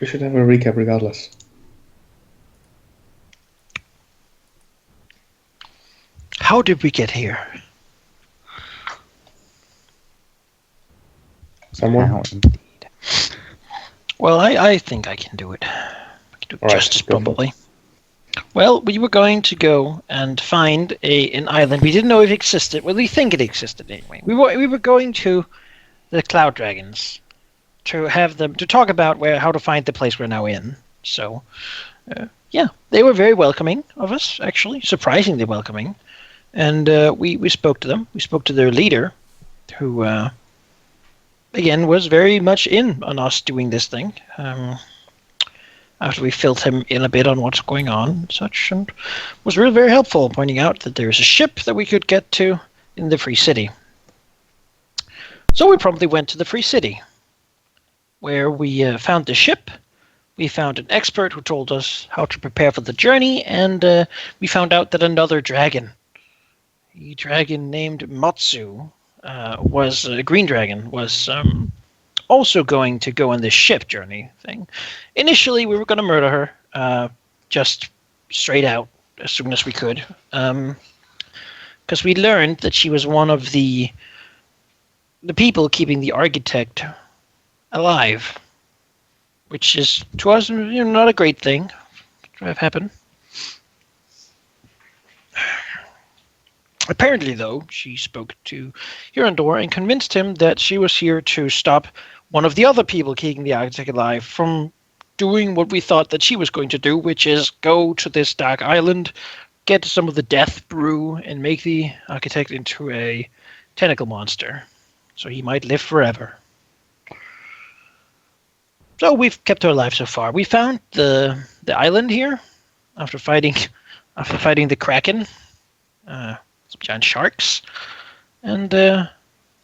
We should have a recap regardless. How did we get here? Someone? How indeed. Well, I think I can do it. I can do All right, justice, go for it. probably. Well, we were going to go and find an island. We didn't know it existed. Well, we think it existed anyway. We were going to the Cloud Dragons to have them to talk about how to find the place we're now in. So, yeah, they were very welcoming of us. Actually, surprisingly welcoming. And we spoke to them. We spoke to their leader, who again was very much in on us doing this thing. After we filled him in a bit on what's going on and such, and was really very helpful, pointing out that there's a ship that we could get to in the Free City. So we promptly went to the Free City, where we found the ship. We found an expert who told us how to prepare for the journey, and we found out that another dragon, a dragon named Matsu, was a green dragon, was also going to go on this ship journey thing. Initially, we were going to murder her, just straight out as soon as we could, because we learned that she was one of the people keeping the architect alive, which is to us, not a great thing to have happen. Apparently, though, she spoke to Hirandor and convinced him that she was here to stop one of the other people keeping the architect alive from doing what we thought that she was going to do, which is go to this dark island, get some of the death brew, and make the architect into a tentacle monster, so he might live forever. So we've kept her alive so far. We found the island here after fighting the Kraken, some giant sharks, and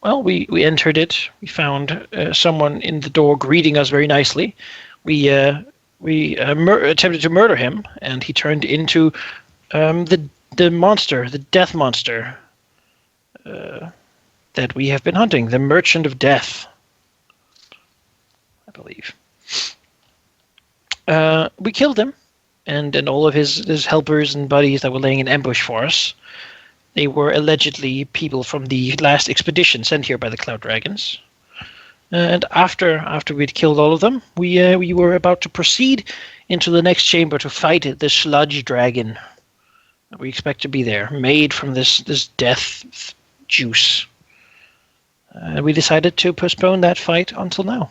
well, we entered it. We found someone in the door greeting us very nicely. We attempted to murder him, and he turned into the monster, the death monster that we have been hunting, the Merchant of Death, I believe. We killed him, and all of his helpers and buddies that were laying in ambush for us. They were allegedly people from the last expedition sent here by the Cloud Dragons. And after we'd killed all of them, we were about to proceed into the next chamber to fight the sludge dragon. We expect to be there, made from this death juice. We decided to postpone that fight until now.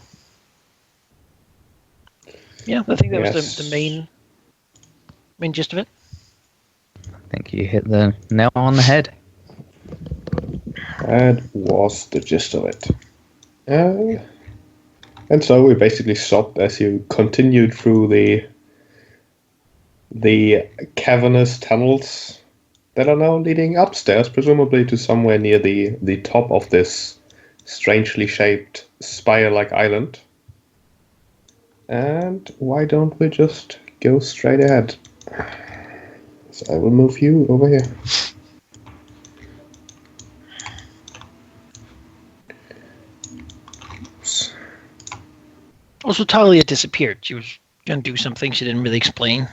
Yeah, I think that was the main gist of it. I think you hit the nail on the head. That was the gist of it. And so we basically stopped as you continued through the cavernous tunnels that are now leading upstairs, presumably to somewhere near the top of this strangely shaped spire-like island. And why don't we just go straight ahead? So I will move you over here. Also, Talia disappeared. She was going to do something she didn't really explain.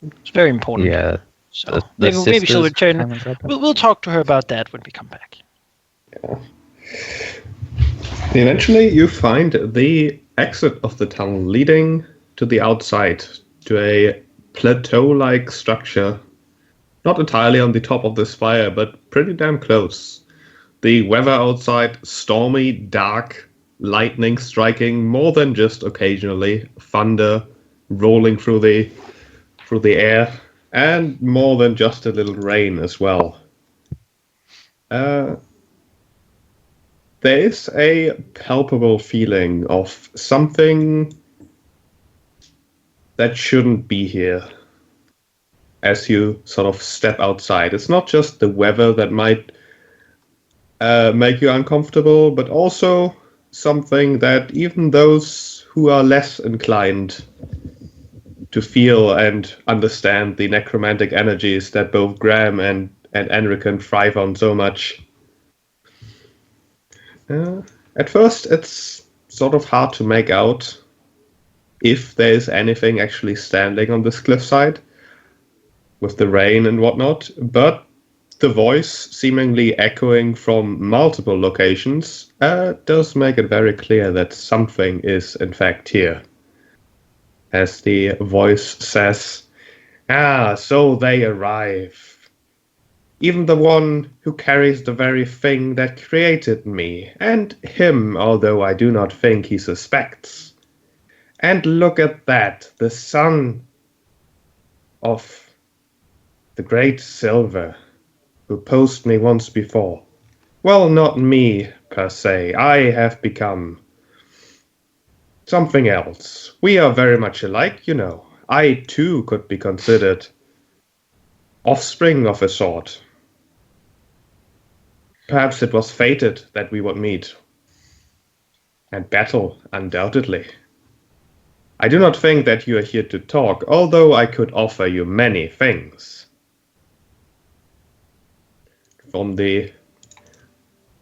It's very important. Yeah. So maybe she'll return. We'll talk to her about that when we come back. Yeah. Eventually, you find the exit of the tunnel leading to the outside, to a plateau-like structure. Not entirely on the top of the spire, but pretty damn close. The weather outside, stormy, dark, lightning striking more than just occasionally, thunder rolling through the air, and more than just a little rain as well. There is a palpable feeling of something that shouldn't be here as you sort of step outside. It's not just the weather that might make you uncomfortable, but also something that even those who are less inclined to feel and understand the necromantic energies that both Graham and Enrican thrive on so much. At first, it's sort of hard to make out if there is anything actually standing on this cliffside with the rain and whatnot, but the voice seemingly echoing from multiple locations does make it very clear that something is in fact here. As the voice says, "Ah, so they arrive. Even the one who carries the very thing that created me, and him, although I do not think he suspects. And look at that, the son of the great Silver, who posed me once before. Well, not me, per se. I have become something else. We are very much alike, you know. I, too, could be considered offspring of a sort. Perhaps it was fated that we would meet. And battle, undoubtedly. I do not think that you are here to talk, although I could offer you many things." From the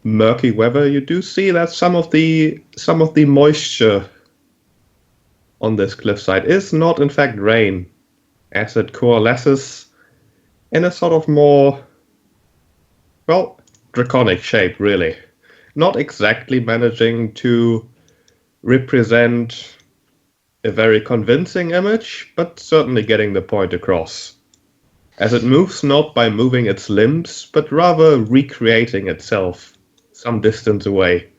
murky weather, you do see that some of the moisture on this cliffside is not in fact rain, as it coalesces in a sort of more, well, draconic shape, really. Not exactly managing to represent a very convincing image, but certainly getting the point across. As it moves not by moving its limbs, but rather recreating itself some distance away.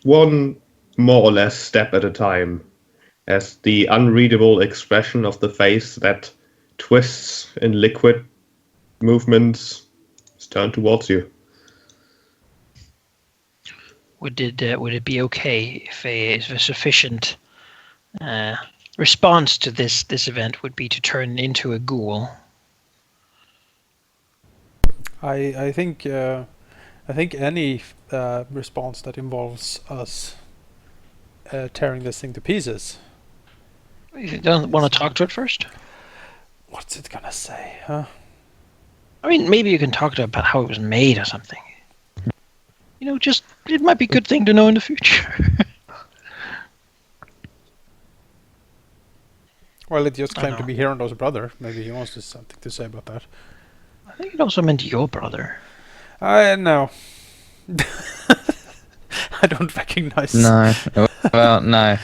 One more or less step at a time, as the unreadable expression of the face that twists in liquid movements is turned towards you. Would it be okay if a sufficient response to this event would be to turn into a ghoul? I think any response that involves us tearing this thing to pieces. You don't want to talk to it first? What's it gonna say, huh? I mean, maybe you can talk to it about how it was made or something. You know, just it might be a good thing to know in the future. Well, it just claimed to be Hirondo's brother. Maybe he wants something to say about that. I think it also meant your brother. No. I don't recognize. No. Well, no.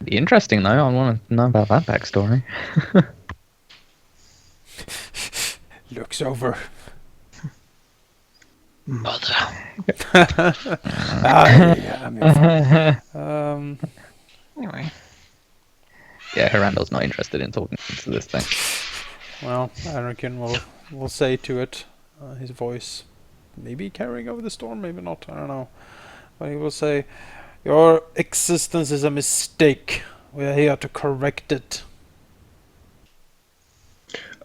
Be interesting though. I want to know about that backstory. Looks over. Mother. Anyway. Yeah, Hirando's not interested in talking to this thing. Well, Anakin will say to it, his voice, maybe carrying over the storm, maybe not, I don't know. But he will say, "Your existence is a mistake. We are here to correct it."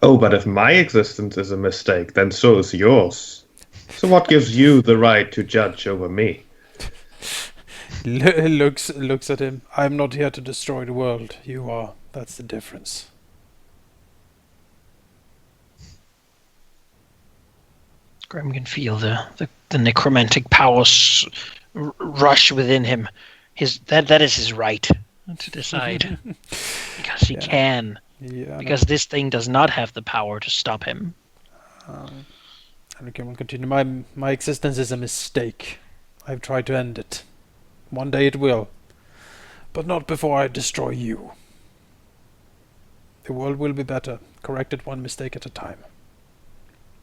Oh, but if my existence is a mistake, then so is yours. So what gives you the right to judge over me? Looks at him. "I'm not here to destroy the world. You are. That's the difference." Grim can feel the necromantic powers rush within him. That is his right to decide. Because he can. Yeah, because this thing does not have the power to stop him. Anakin will continue. My existence is a mistake. I've tried to end it. One day it will. But not before I destroy you. The world will be better. Correct it one mistake at a time.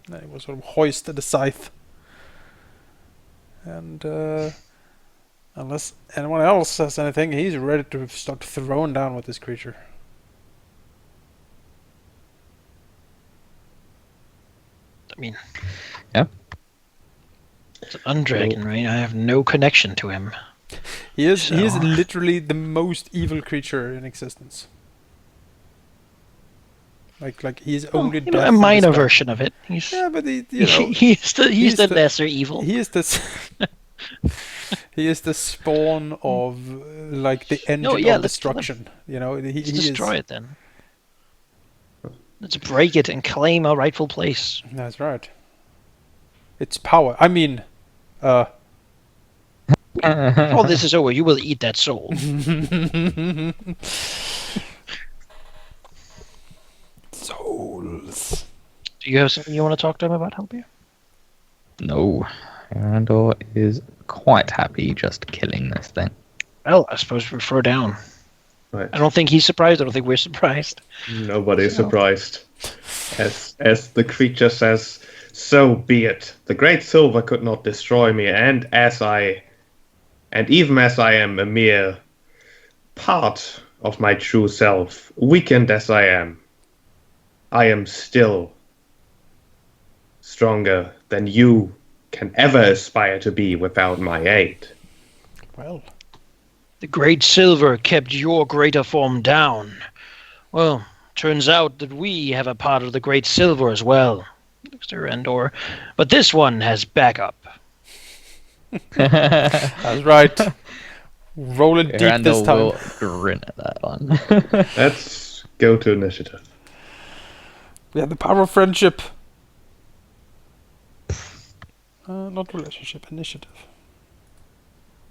Then he will sort of hoist the scythe. And unless anyone else says anything, he's ready to start throwing down with this creature. I mean, yeah, it's an undragon, right? I have no connection to him. He is literally the most evil creature in existence. Like he's only a minor version of it. But he's the lesser evil. He is he is the spawn of like the engine of destruction. Let's destroy it then. Let's break it and claim our rightful place. That's right. Its power. I mean, Before this is over, you will eat that soul. Souls. Do you have something you want to talk to him about, Halldamir? No. Randor is quite happy just killing this thing. Well, I suppose we throw down. Right. I don't think he's surprised. I don't think we're surprised. Nobody's So- surprised. As the creature says, so be it. The great silver could not destroy me, and even as I am a mere part of my true self, weakened as I am still stronger than you can ever aspire to be without my aid. Well, The great silver kept your greater form down. Well, turns out that we have a part of the great silver as well, Mr. Endor. But this one has backup. that's right. Roll it deep this Randor time. will grin at that one. Let's go to initiative. We have the power of friendship. Not relationship, initiative.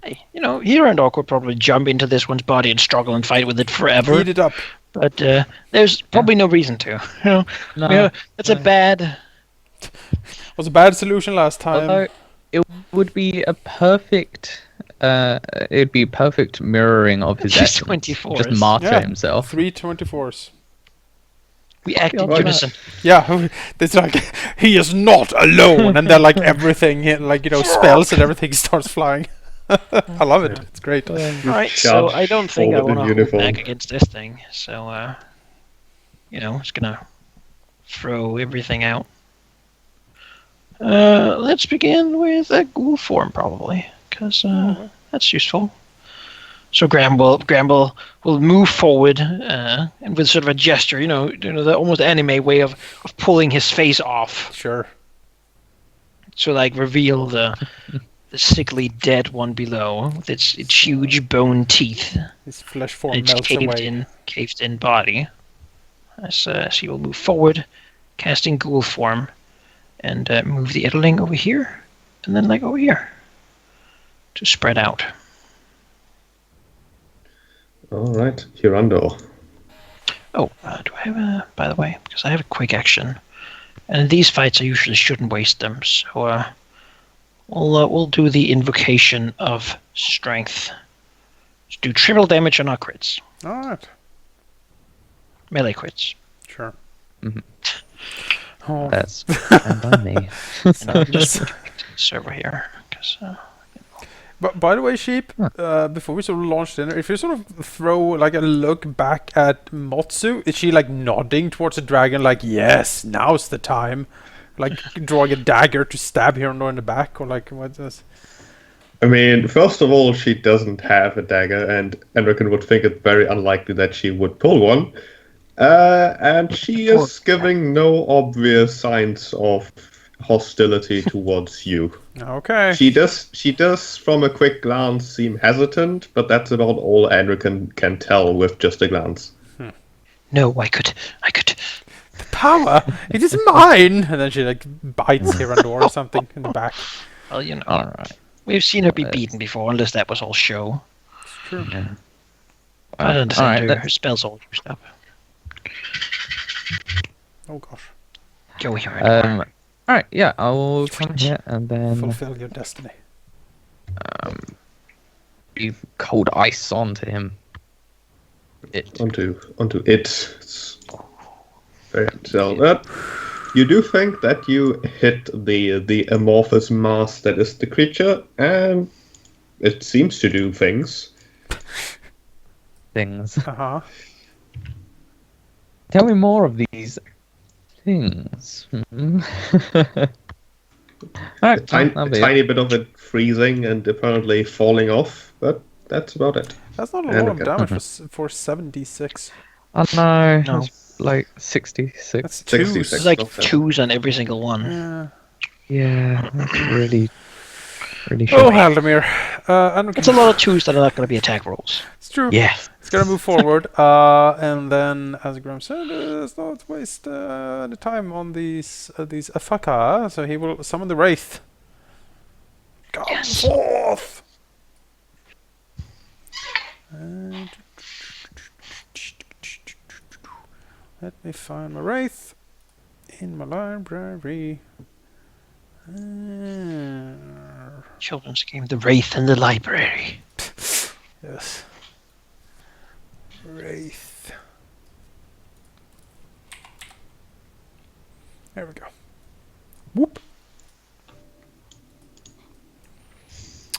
Hey, here and could probably jump into this one's body and struggle and fight with it forever. Heat it up. But there's probably no reason to. No, That's a bad. Was a bad solution last time. although it would be a perfect, it'd be perfect mirroring of his Just essence. 24s. Just martyr Yeah. himself. 3 24s. We act in Yeah, unison. Yeah, it's like he is not alone, and then like everything, spells and everything starts flying. I love it. It's great. All right, so I don't think I forward want in to hold uniform. back against this thing. So, just gonna throw everything out. Let's begin with a ghoul form, probably, because that's useful. So Gramble will move forward, and with sort of a gesture, the almost anime way of pulling his face off. Sure. So like reveal the sickly dead one below with its huge bone teeth His flesh form and its melts away. caved in body. As he will move forward, casting ghoul form, and move the Edderling over here, and then over here to spread out. All right, Hirando. Oh, do I have a? By the way, because I have a quick action, and in these fights I usually shouldn't waste them. So we'll do the invocation of strength to do triple damage on our crits, Alright. melee crits. Sure. Mhm. Oh, That's fine by me. And I'll just redirect this over here because. But by the way, Sheep, before we sort of launch dinner, if you sort of throw like a look back at Motsu, is she like nodding towards the dragon like, yes, now's the time? Like drawing a dagger to stab Hirondor in the back, or like what's this? I mean, first of all, she doesn't have a dagger, and Enrican would think it very unlikely that she would pull one. And she is giving no obvious signs of hostility towards you. Okay. She does, from a quick glance, seem hesitant, but that's about all Enrican can tell with just a glance. No, I could. The power! It is mine! And then she like bites Hirondor or something in the back. Well, Alright. we've seen her be beaten before, unless that was all show. True. Yeah. I understand Alright, her let's- spells all used up. Oh gosh. Go here. Alright, yeah, I will come here and then Fulfill your destiny. breathe cold ice onto him. Onto it. It's very hard to tell. But you do think that you hit the amorphous mass that is the creature, and it seems to do things. Things. Uh-huh. Tell me more of these things. A Alright, that'll be it. tiny bit of it freezing and apparently falling off, but that's about it. That's not a And lot of okay. damage for 76. Oh no, No. it's like 66. That's twos. 66. It's like Okay. 2s on every single one. Yeah. Yeah, that's really Oh, short. Halldamir. It's a lot of 2s that are not going to be attack rolls. It's true. Yeah. It's gonna move forward, and then, as Graham said, let's not waste any time on these Afaka. So he will summon the Wraith. Come Yes. forth! me find my Wraith in my library. Children's game, The Wraith in the Library. Yes. Wraith. There we go. Whoop.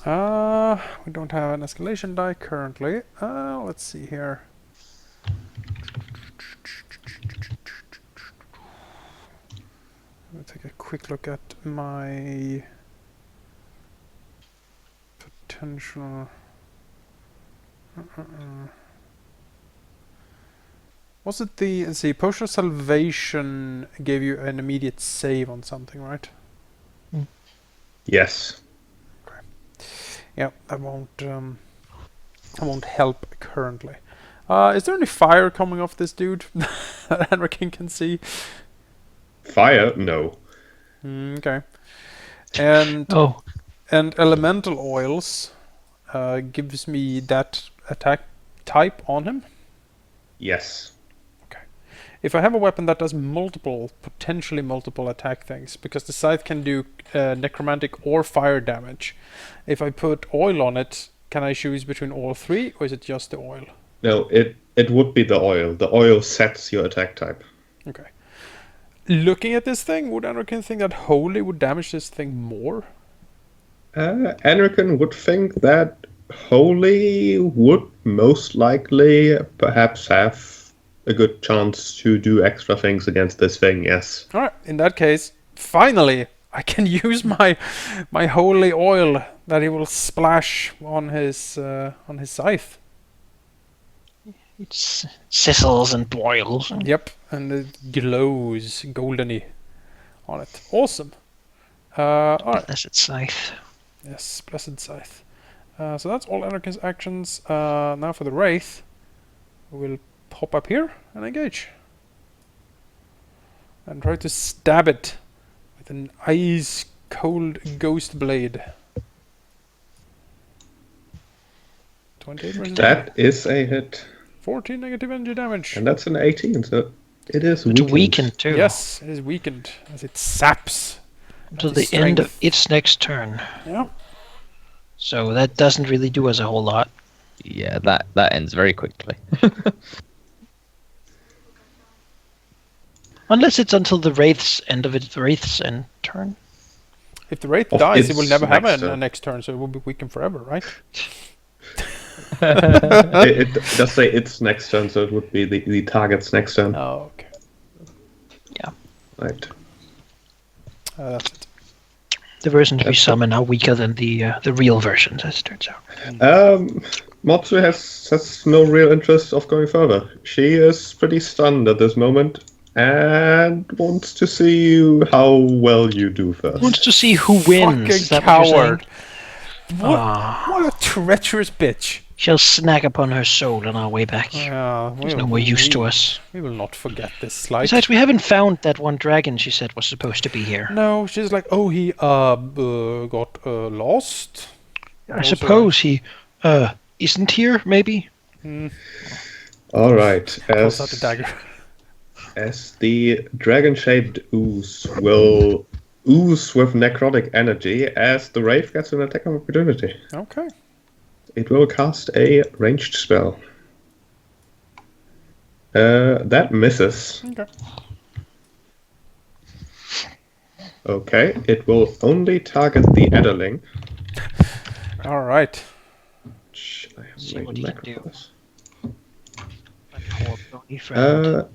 We don't have an escalation die currently. Let's see here. Let me take a quick look at my potential. Was it the, let's see, Potion of Salvation gave you an immediate save on something, right? Yes. Yeah, that won't help currently. Is there any fire coming off this dude that Henrikin can see? Fire? No. Okay. And Oh, and elemental oils gives me that attack type on him. Yes. If I have a weapon that does potentially multiple attack things, because the scythe can do necromantic or fire damage. If I put oil on it, can I choose between all three, or is it just the oil? No, it would be the oil. The oil sets your attack type. Okay. Looking at this thing, would Anarkin think that Holy would damage this thing more? Enrican would think that Holy would most likely perhaps have a good chance to do extra things against this thing, yes. Alright, in that case, finally, I can use my holy oil that he will splash on his scythe. it sizzles and boils. Yep, and it glows goldeny on it. Awesome. Alright. Blessed scythe. Yes, blessed scythe. So that's all Anarchin's actions. Now for the Wraith. We'll pop up here and engage. And try to stab it with an ice cold ghost blade. 28 versus That is a hit. 14 negative energy damage. And that's an 18, so it is It's weakened. weakened too. Yes, it is weakened as it saps. Until at the his end of strength. its next turn. Yeah. So that doesn't really do us a whole lot. Yeah, that ends very quickly. Unless it's until the Wraith's end turn. If the Wraith Of dies, it its will never have next a turn. next turn, so it will be weakened forever, right? It does say its next turn, so it would be the target's next turn. Oh, okay. Right. That's it. The versions we summon are weaker than the real versions, as it turns out. Motsu has no real interest of going further. She is pretty stunned at this moment and wants to see how well you do first. Wants to see who wins. Fucking Is that what you're saying? coward. What, Ah. what a treacherous bitch. She'll snack upon her soul on our way back. There's no more use to us. We will not forget this slight. Besides, we haven't found that one dragon she said was supposed to be here. No, she's like, oh, he got lost. I Also- suppose he isn't here, maybe? All right. Pulls out the dagger. As the dragon-shaped ooze will ooze with necrotic energy as the Wraith gets an attack of opportunity. Okay. It will cast a ranged spell. That misses. Okay. Okay, it will only target the Aderling. All right. Shh, I have See made what he macro can for do. this. My poor bony friend.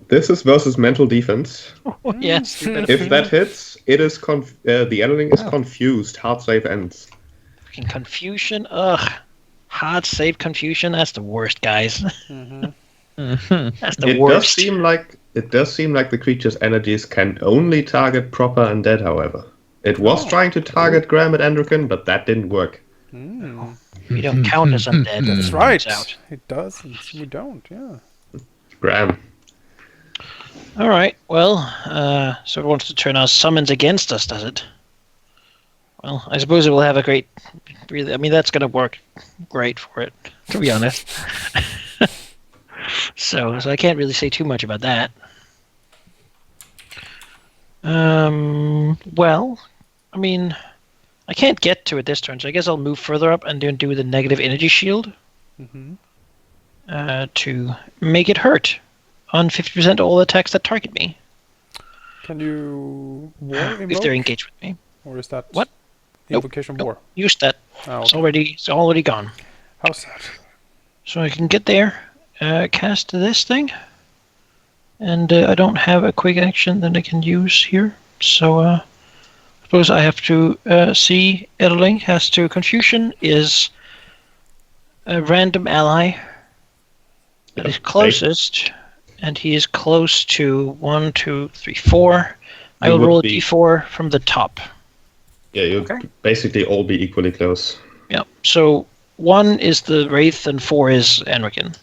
This is versus mental defense. Oh, yes. you better If that hits, it is the Aderling is Oh. confused. Hard save ends. fucking confusion. Ugh. Hard save confusion. That's the worst, guys. That's the It worst. does seem like the creature's energies can only target proper undead, however. It was trying to target Graham and Androkin, but that didn't work. We don't count as undead. That's it right. turns out. It does. We don't. Yeah. Graham. All right. Well, so it wants to turn our summons against us, does it? Well, I suppose it will have a great. Really, I mean, that's going to work great for it, to be honest. so I can't really say too much about that. Well, I mean, I can't get to it this turn, so I guess I'll move further up and then do the negative energy shield Mm-hmm. to make it hurt on 50% all attacks that target me Can you war if they're invoke? engaged with me. Or is that What? Nope, invocation nope. war? Used that. Oh, It's okay. already gone. How's that? So I can get there, cast this thing, and I don't have a quick action that I can use here. So I suppose I have to see Edeling has to Confusion is a random ally that is closest, and he is close to 1, 2, 3, 4. I will roll a d4 from the top. Yeah, you'd basically all be equally close. Yeah. So 1 is the Wraith and 4 is Enrican.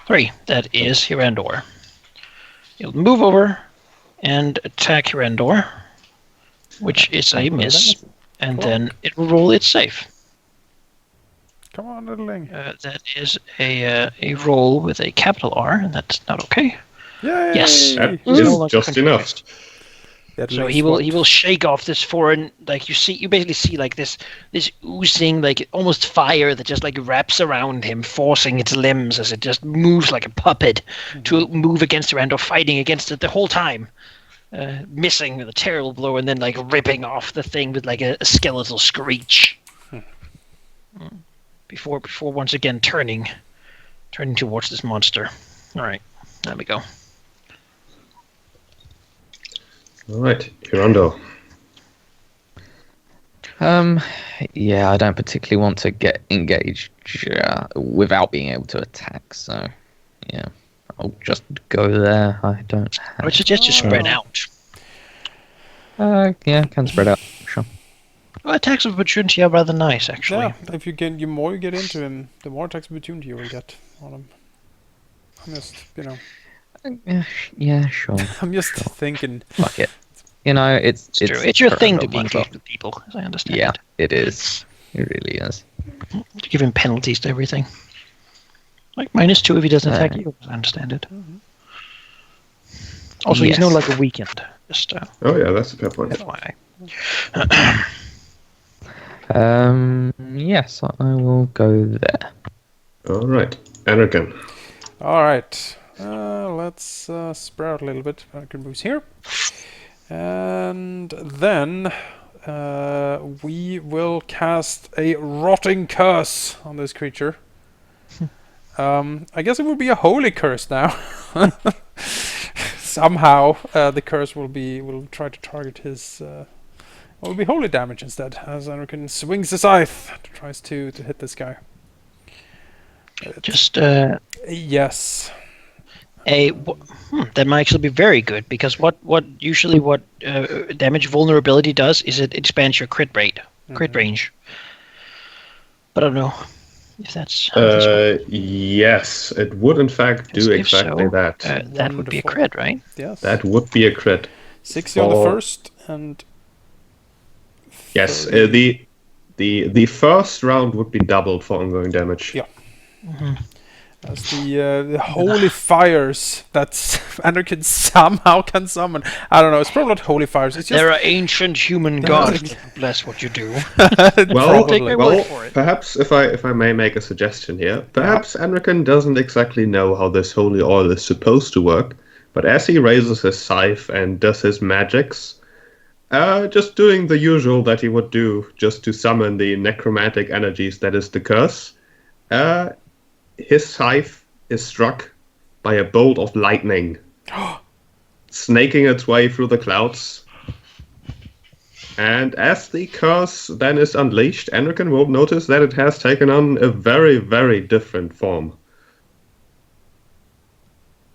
3, that is Hirandor. He'll move over and attack Hirandor, which is a miss, and then it will roll its save. Come on, littling. That is a roll with a capital R, and that's not okay. Yay! Yes. That He's is no longer just enough. confused. That So makes he what? will shake off this foreign, like you basically see like this oozing, like almost fire that just like wraps around him, forcing its limbs as it just moves like a puppet to move against Randor, fighting against it the whole time, missing with a terrible blow and then like ripping off the thing with like a skeletal screech. Before once again turning towards this monster. All right, there we go. All right, Hirondo. Yeah, I don't particularly want to get engaged without being able to attack, so yeah, I'll just go there. I don't have... I would suggest you spread out. Yeah, can spread out, sure. Well, attacks of opportunity are rather nice, actually. Yeah, if you can, the more you get into him, the more attacks of opportunity you will get on him. I'm just, Yeah, sure. I'm just thinking. Fuck it. You know, it's True. It's your thing Fernando, to be might as well. engaged with people, as I understand Yeah, it. it is. It really is. To give him penalties to everything. Like -2 if he doesn't attack you, as I understand it. Also, he's no Yes. longer weakened. Just Oh yeah, that's a fair point. FYI. Yes, I will go there. All right, Anakin. All right, let's spread out a little bit. I can move here, and then we will cast a rotting curse on this creature. I guess it would be a holy curse now. Somehow, the curse will try to target his. Will be holy damage instead, as Anakin swings the scythe, tries to hit this guy. Just Yes. that might actually be very good, because what damage vulnerability does is it expands your crit range. But I don't know if that's how this works. Yes, it would in fact do If exactly so, that. that would be a crit, right? Yes. That would be a crit. 60 on the For- first and. Yes, 30. the first round would be doubled for ongoing damage. Yeah. As the holy fires that Anakin somehow can summon. I don't know. It's probably not holy fires. It's just There are ancient human gods that bless what you do. Well, Take my word for it. perhaps if I may make a suggestion here, perhaps Anakin doesn't exactly know how this holy oil is supposed to work, but as he raises his scythe and does his magics, just doing the usual that he would do just to summon the necromantic energies that is the curse, his scythe is struck by a bolt of lightning, snaking its way through the clouds. And as the curse then is unleashed, Enrican will notice that it has taken on a very, very different form.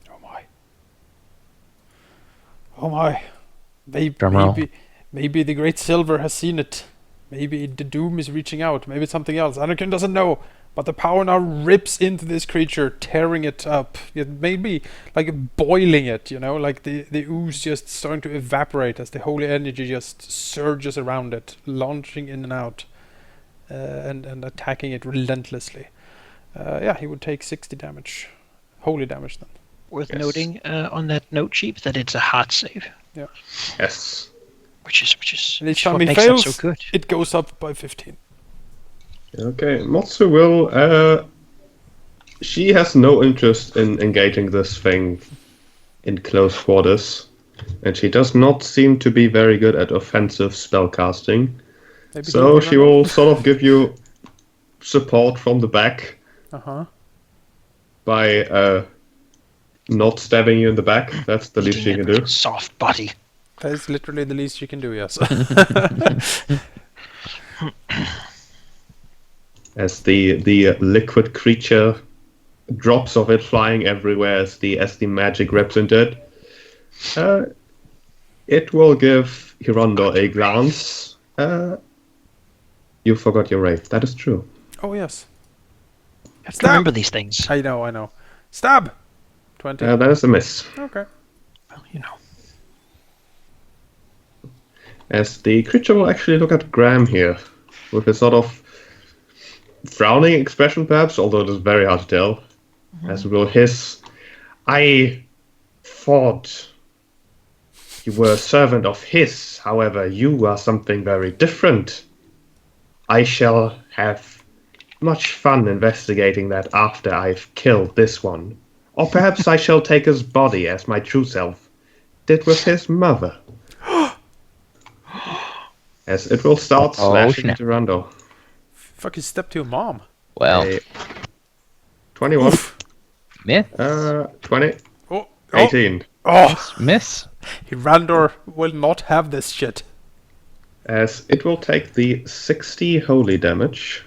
Oh my. Oh my. Drumroll. Maybe the Great Silver has seen it. Maybe the Doom is reaching out. Maybe it's something else. Anakin doesn't know. But the power now rips into this creature, tearing it up. It maybe like boiling it, like the ooze just starting to evaporate as the holy energy just surges around it, launching in and out, and attacking it relentlessly. He would take 60 damage. Holy damage then. Worth noting on that note sheet that it's a heart save. Yes. which is And each which is time what he makes that fails, so good. it goes up by 15. Okay, Motsu will. She has no interest in engaging this thing in close quarters, and she does not seem to be very good at offensive spellcasting. Maybe So he'll she run will sort of give you support from the back Uh-huh. by not stabbing you in the back. That's the least she Eating can a do. soft body. That is literally the least you can do, yes. As the liquid creature, drops of it flying everywhere as the magic rips into it. It will give Hirondo a glance. You forgot your rate. That is true. Oh, yes. You have to Stab! remember these things. I know. Stab! 20. That is a miss. Okay. Well, you know. As the creature will actually look at Graham here with a sort of frowning expression, perhaps, although it is very hard to tell. As it will hiss, I thought you were a servant of his, however, you are something very different. I shall have much fun investigating that after I've killed this one. Or perhaps I shall take his body as my true self did with his mother. As it will start slashing snap. into Rando. Fucking step to your mom. Well, A 21, Oof. miss. 20, Oh. 18. Oh. Miss. Randor will not have this shit. As it will take the 60 holy damage.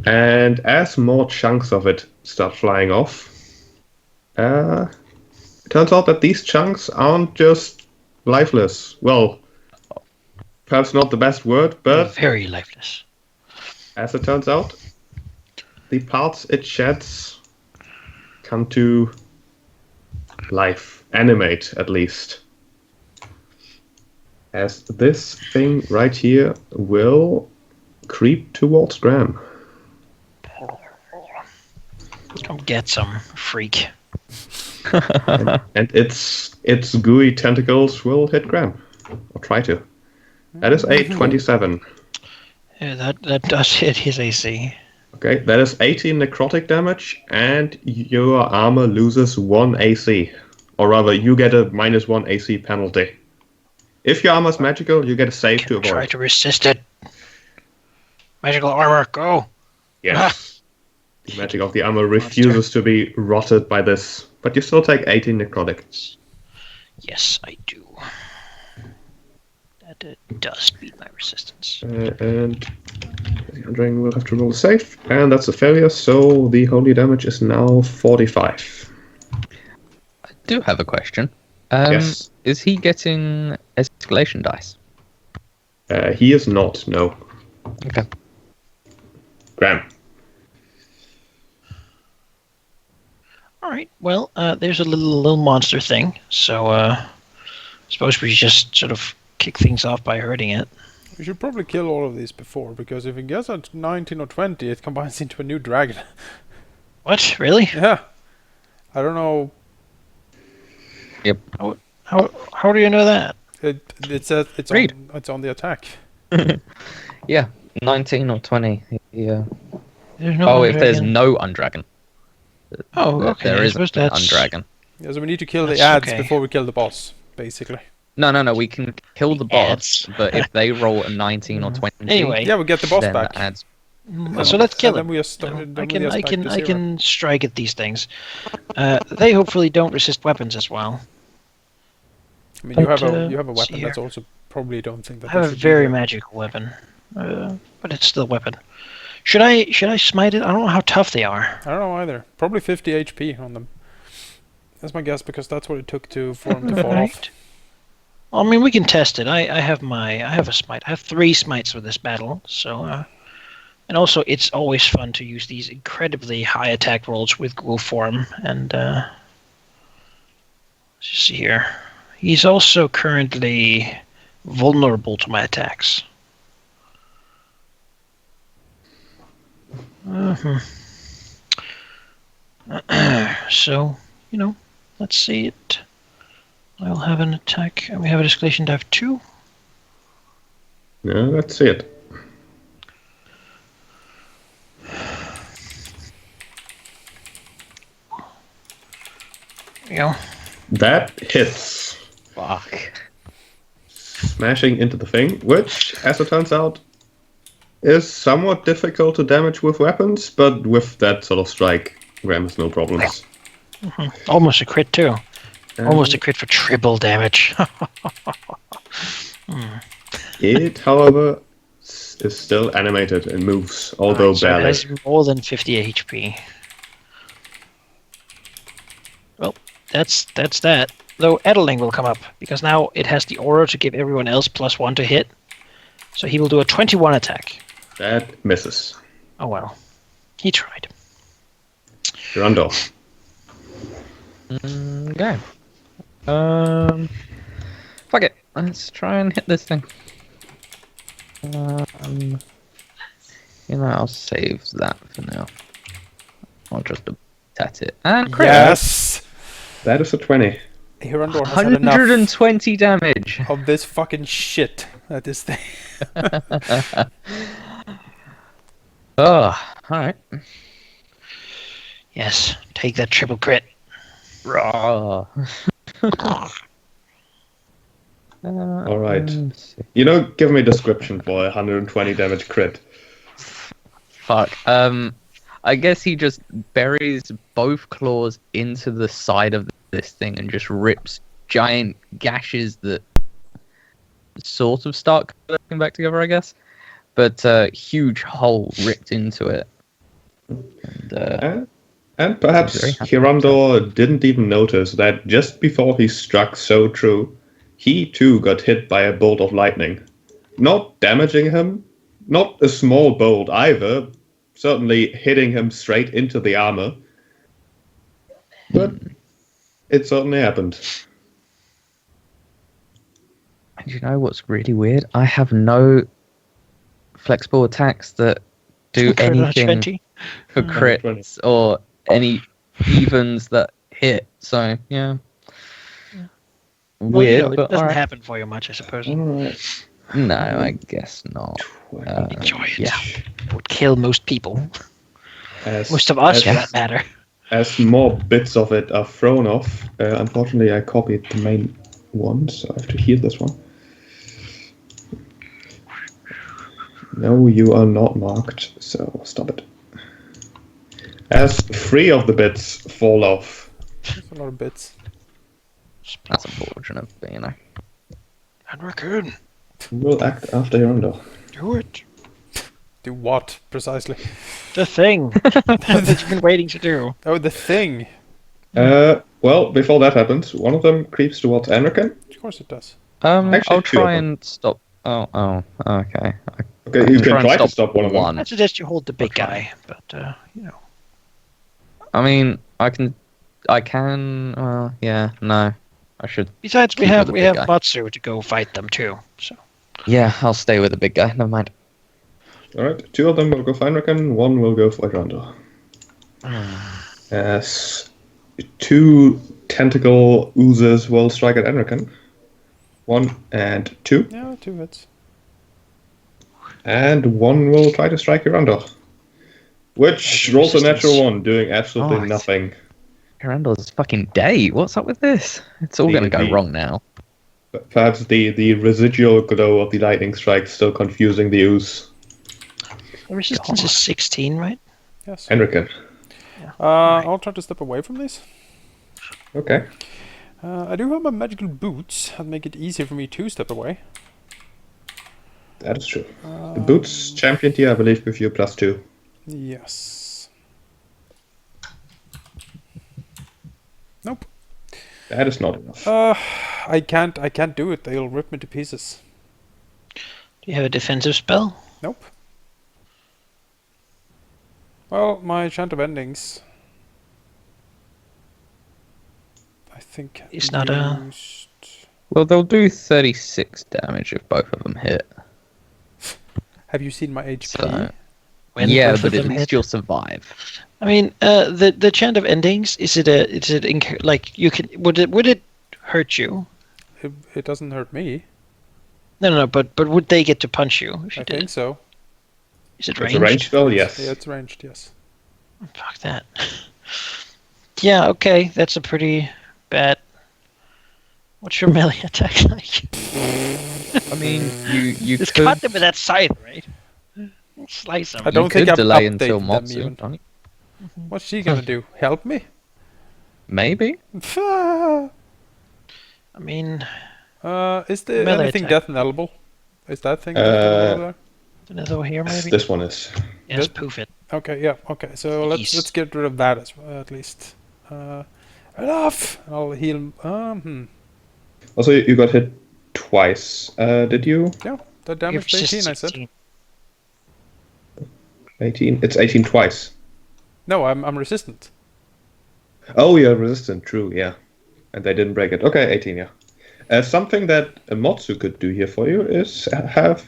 And as more chunks of it start flying off, it turns out that these chunks aren't just lifeless. Well, perhaps not the best word, but Very lifeless. as it turns out, the parts it sheds come to life, animate at least. As this thing right here will creep towards Graham. Come get some, freak. And its gooey tentacles will hit Graham. Or try to. That is a 27. Yeah, that does hit his AC. Okay, that is 18 necrotic damage, and your armor loses 1 AC. Or rather, you get a -1 AC penalty. If your armor is magical, you get a save to avoid. Try to resist it. Magical armor, go! Yes. The magic of the armor refuses to be rotted by this, but you still take 18 necrotic. Yes, I do. That does beat my resistance. And the Andring will have to roll a save, and that's a failure, so the holy damage is now 45. I do have a question. Yes. Is he getting escalation dice? He is not, no. Okay. Graham. Alright, well, there's a little monster thing, so I suppose we just sort of kick things off by hurting it. We should probably kill all of these before, because if it gets at 19 or 20, it combines into a new dragon. What? Really? Yeah. I don't know. Yep. How do you know that? It says it's Read. it's on the attack. Yeah, 19 or 20. Yeah. There's no Oh, if there's undragon. no undragon. Oh, okay. There I is suppose an that's undragon. Yeah, so we need to kill the That's ads okay. before we kill the boss, basically. No, we can kill the boss, Ads. but if they roll a 19 or 20, Anyway. Yeah, we get the boss then back. the ads. So let's kill And then him. we just You know, then I we can, just I back can, to I zero. can strike at these things. They hopefully don't resist weapons as well. I mean, you have But, a let's see weapon that's here. also probably don't think that I have they a should be very there. magical weapon, but it's still a weapon. Should I smite it? I don't know how tough they are. I don't know either. Probably 50 HP on them. That's my guess, because that's what it took for him to fall off. Right. I mean, we can test it. I have a smite. I have 3 smites for this battle. So, and also it's always fun to use these incredibly high attack rolls with ghoul form. And let's just see here. He's also currently vulnerable to my attacks. So, let's see it. I'll have an attack. And we have a escalation dive 2. Yeah, let's see it. There you go. That hits. Fuck. Smashing into the thing, which, as it turns out, is somewhat difficult to damage with weapons, but with that sort of strike, Graham has no problems. Almost a crit too. Almost a crit for triple damage. It, however, is still animated and moves, although So it barely. has more than 50 HP. Well, that's that. Though Adeling will come up, because now it has the aura to give everyone else +1 to hit. So he will do a 21 attack. That misses. Oh well. He tried. Rondo. Okay. Fuck it. Let's try and hit this thing. I'll save that for now. I'll just attack it. And crit. Yes! That is a 20. Hirondor has had enough 120 damage. of this fucking shit at this thing. Oh, alright. Yes, take that triple crit. Raw. Alright. Give me a description for a 120 damage crit. Fuck. I guess he just buries both claws into the side of this thing and just rips giant gashes that sort of start coming back together, I guess. But huge hole ripped into it. And perhaps Hirondor didn't even notice that just before he struck so true, he too got hit by a bolt of lightning. Not damaging him, not a small bolt either, certainly hitting him straight into the armor. But it certainly happened. And you know what's really weird? I have no flexible attacks that do anything for crits or any evens that hit. So, yeah. Weird, Well, it but doesn't alright. happen for you much, I suppose. Alright. No, I guess not. Enjoy it. Yeah. It would kill most people. As, Most of us, as, for that matter. as more bits of it are thrown off, unfortunately I copied the main one, so I have to heal this one. No, you are not marked, so stop it. As 3 of the bits fall off. There's a lot of bits. That's unfortunate, but you know. And we're good. We'll act after Hirondo. Do it. Do what, precisely? The thing that you've been waiting to do. Oh, the thing! Well, before that happens, one of them creeps towards Enrican. Of course it does. Actually, I'll 2 of try them. and stop. Oh, okay. Okay, you can and try to stop one of them. one. I suggest you hold the big guy, but, I mean, I can. Yeah, no, I should. Besides, we Keep have with the big guy. Matsu to go fight them too. So Yeah, I'll stay with the big guy. Never mind. Alright, 2 of them will go for Enrican, 1 will go for Hirondo. As 2 tentacle oozes will strike at Enrican. 1 and 2. Yeah, 2 hits. And 1 will try to strike Hirondo. Which rolls a natural 1, doing absolutely Nice. nothing. Hirando's fucking day. What's up with this? It's all gonna go The- wrong now. But perhaps the residual glow of the lightning strike still confusing the ooze. the resistance is 16, right? Yes. Enrican. I'll try to step away from these. Okay. I do have my magical boots that make it easier for me to step away. That is true. The boots champion tier, I believe, give you +2. Yes. Nope. That is not enough. I can't do it. They'll rip me to pieces. Do you have a defensive spell? Nope. Well, my chant of endings. I think It's not a- used... Well, they'll do 36 damage if both of them hit. Have you seen my HP? So, When yeah, both of but at them least hit? you'll survive. I mean, the chant of endings, is it like you can would it hurt you? It doesn't hurt me. No. But would they get to punch you if you I did? think so. Is it It's ranged? a ranged spell, yes. Yeah, it's ranged. Yes. Fuck that. Yeah. Okay. That's a pretty bad. What's your melee attack like? I mean, you Just could cut them with that scythe, right? Slice them. I don't you think could I've delay until updated them Motsu. even. Don't you? What's she gonna do? Help me? Maybe. I mean, Is there Melee anything attack. death knellable? Is that thing over there? another here Yes, maybe. this one is. Yes, Good. poof it. Okay, yeah, okay. So Jeez. let's get rid of that as well, at least. Enough. I'll heal. Also, you got hit twice. Did you? Yeah, that You're damage just 18. I said. 16. 18. It's 18 twice. No, I'm resistant. Oh, you're resistant. True. Yeah. And they didn't break it. Okay, 18. Yeah. Something that a Motsu could do here for you is have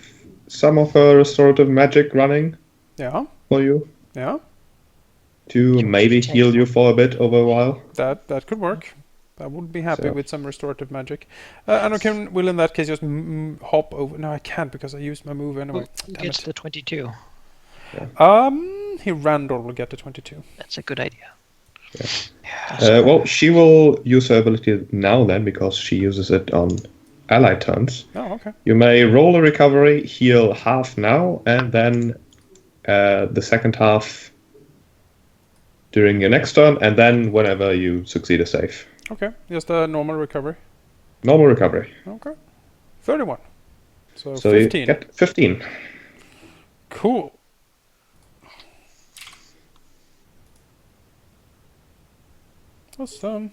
some of her restorative magic running Yeah, for you yeah. to maybe take heal you for a bit over a while. That could work. I would be happy So- with some restorative magic. And I will in that case just hop over. No, I can't because I used my move anyway. Who Damn gets it. the 22? Randall will get the 22. That's a good idea. Well, she will use her ability now then because she uses it on allied turns. Oh, okay. You may roll a recovery, heal half now, and then the second half during your next turn, and then whenever you succeed a save. Okay, just a normal recovery. Normal recovery. Okay. 31. So So 15. you get 15. Cool. Awesome.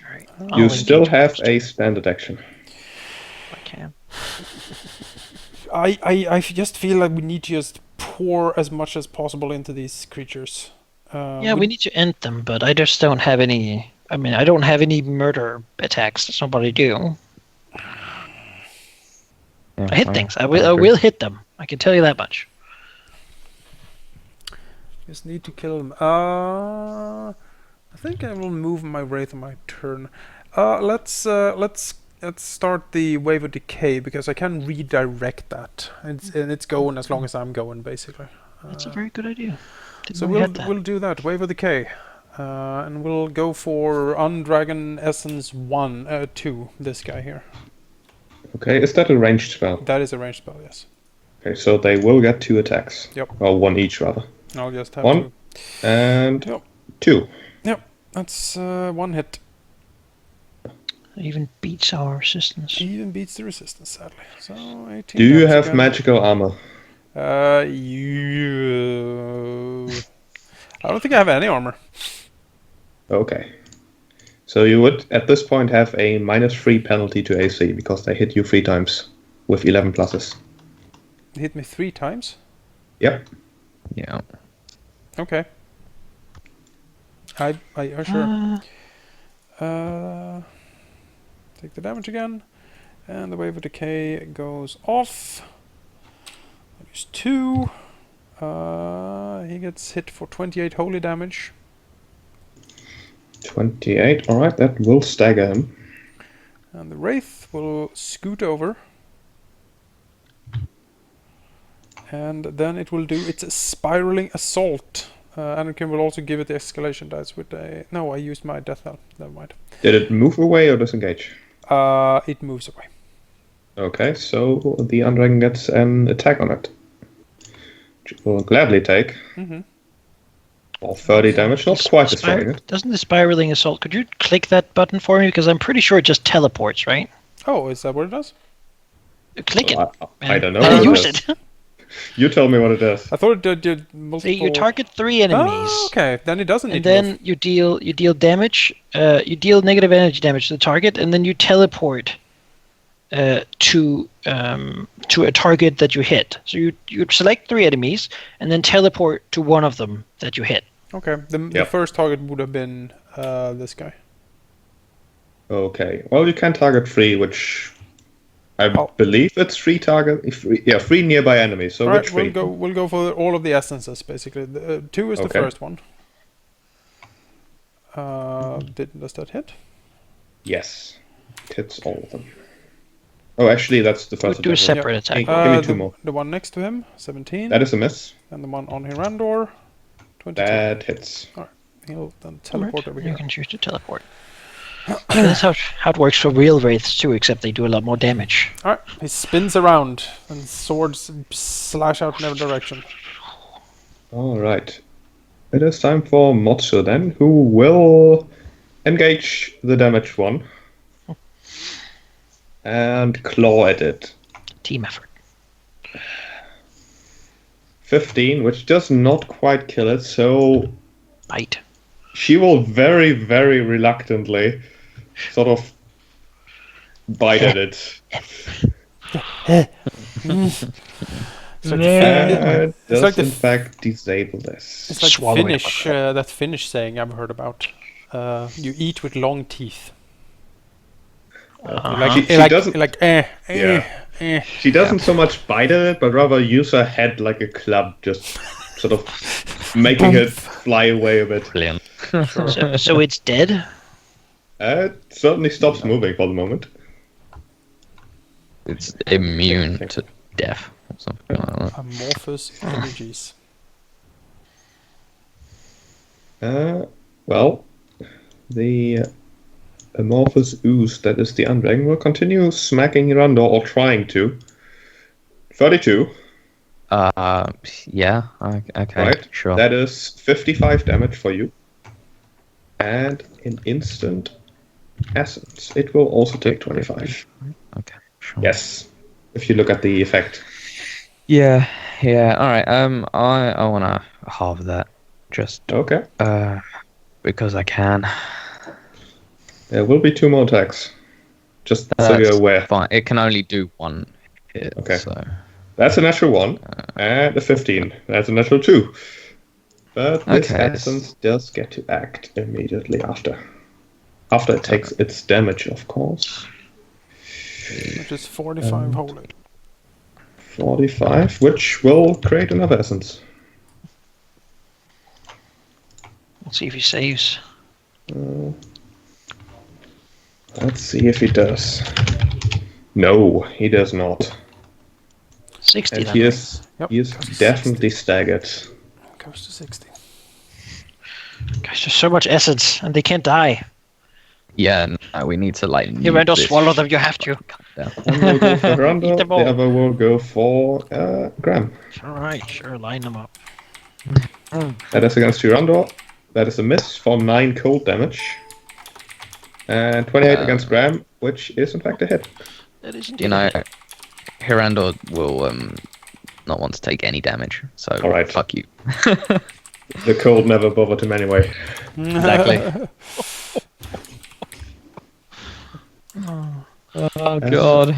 Alright. You I'll still engage have first a standard action. if I can. I just feel like we need to just pour as much as possible into these creatures. Yeah, we need to end them, but I just don't have any. I mean, I don't have any murder attacks. That's not what I do. Yeah, I hit things. I will hit them. I can tell you that much. Just need to kill them. I think I will move my wraith on my turn. Let's start the wave of decay because I can redirect that. It's going as long as I'm going, basically. That's a very good idea. Didn't So know we had that. we'll do that. Wave of decay, and we'll go for Undragon Essence 2. This guy here. Okay, is that a ranged spell? That is a ranged spell. Yes. Okay, so they will get 2 attacks. Yep. Or 1 each, rather. I'll just have 1 and Yep. 2. Yep. That's 1 hit. Even beats our resistance. Even beats the resistance, sadly. So 18. Do you damage have again. magical armor? I don't think I have any armor. Okay. So you would, at this point, have a -3 penalty to AC because they hit you 3 times with 11 pluses. It hit me 3 times. Yep. Yeah. Okay. Sure. Take the damage again, and the wave of decay goes off. There's 2. He gets hit for 28 holy damage. 28. Alright, that will stagger him. And the wraith will scoot over. And then it will do its spiraling assault. Anakin will also give it the escalation dice with a... No, I used my death knell. Never mind. Did it move away or disengage? It moves away. Okay, so the Undragon gets an attack on it. Which it will gladly take. Mm-hmm. Or 30 damage, not quite destroying it. Doesn't the spiraling assault? Could you click that button for me? Because I'm pretty sure it just teleports, right? Oh, is that what it does? Click it. I don't know. And what use it is. it. You tell me what it does. I thought it did multiple... See, you target 3 enemies. Oh, okay. Then it doesn't need And to then you deal damage. You deal negative energy damage to the target, and then you teleport to a target that you hit. So you select 3 enemies, and then teleport to one of them that you hit. Okay. The Yep. first target would have been this guy. Okay. Well, you can target 3, which I Oh. believe it's 3 3 nearby enemies. So All which right, 3? we'll go for all of the essences basically. 2 is the Okay. first one. Does that hit? Yes. It hits all of them. Oh, actually, that's the We'll first do a attack. separate Hey, attack. give me two more. The one next to him, 17. That is a miss. And the one on Hirandor, 22. That hits. He'll then teleport over You here. can choose to teleport. That's how it works for real wraiths too, except they do a lot more damage. Alright, he spins around and swords slash out in every direction. Alright. It is time for Motsu then, who will engage the damaged one. And claw at it. Team effort. 15, which does not quite kill it, so Bite. she will very, very reluctantly sort of bite at it. Does like the in fact disable this. It's like Swallowing Finnish, that Finnish saying I've heard about. You eat with long teeth. She doesn't. Eh. She doesn't so much bite at it, but rather use her head like a club, just sort of making it fly away a bit. Brilliant. So it's dead? It certainly stops moving for the moment. It's immune to death or something like that. Amorphous energies. Well, the amorphous ooze that is the Undragon will continue smacking Hirandor, or trying to. 32. Yeah. Okay. Right. Sure. That is 55 damage for you. And in instant essence, it will also take 25. Okay. Sure. Yes. If you look at the effect. Yeah. Yeah. All right. I want to halve that, just Okay. because I can. There will be 2 more attacks. Just so That's you're aware. Fine. It can only do 1 hit. Okay. So. That's a natural 1. And a 15. That's a natural 2. But this Okay. essence does get to act immediately after. After it takes its damage, of course. Which is 45 holy. 45, which will create another essence. Let's see if he saves. Let's see if he does. No, he does not. 60 And then. he is Yep. definitely staggered. Goes to 60. Gosh, there's so much essence, and they can't die. Yeah. No, we need to like. You nuke better this swallow them, you have to. down. One will go for Eat Randall, them the all. other will go for Graham. Alright, sure, line them up. That is against Randall. That is a miss for 9 cold damage. And 28 against Graham, which is in fact a hit. That isn't You know, Hirandor will not want to take any damage. So All right. fuck you. The cold never bothered him anyway. Exactly. Oh god.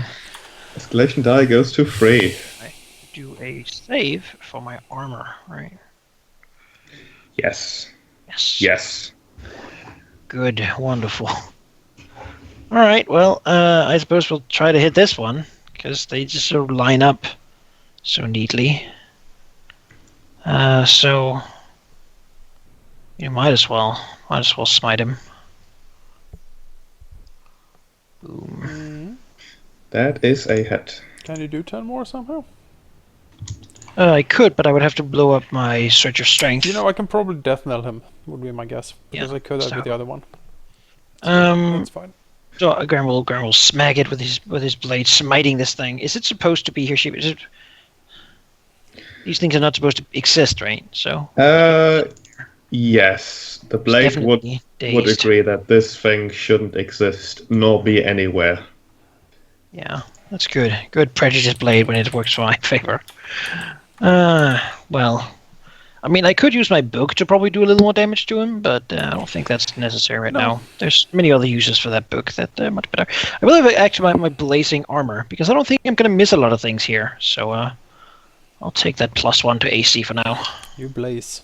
Escalation die goes to 3. do a save for my armor, right? Yes. Yes. Yes. Good, wonderful. Alright, well, I suppose we'll try to hit this one, because they just sort of line up so neatly. So you might as well smite him. Boom. That is a hit. Can you do 10 more somehow? I could, but I would have to blow up my Search of Strength. You know, I can probably death knell him, would be my guess. Because Yeah, I could have with so- the other one. Um, That's fine. so Graham will smack it with his blade, smiting this thing. Is it supposed to be here? These things are not supposed to exist, right? So Yes. The blade would definitely would dazed. agree that this thing shouldn't exist, nor be anywhere. Yeah, that's good. Good prejudice blade when it works for my favor. Well, I mean, I could use my book to probably do a little more damage to him, but I don't think that's necessary right now. There's many other uses for that book that are much better. I will have actually my blazing armor, because I don't think I'm going to miss a lot of things here. So I'll take that +1 to AC for now. You blaze.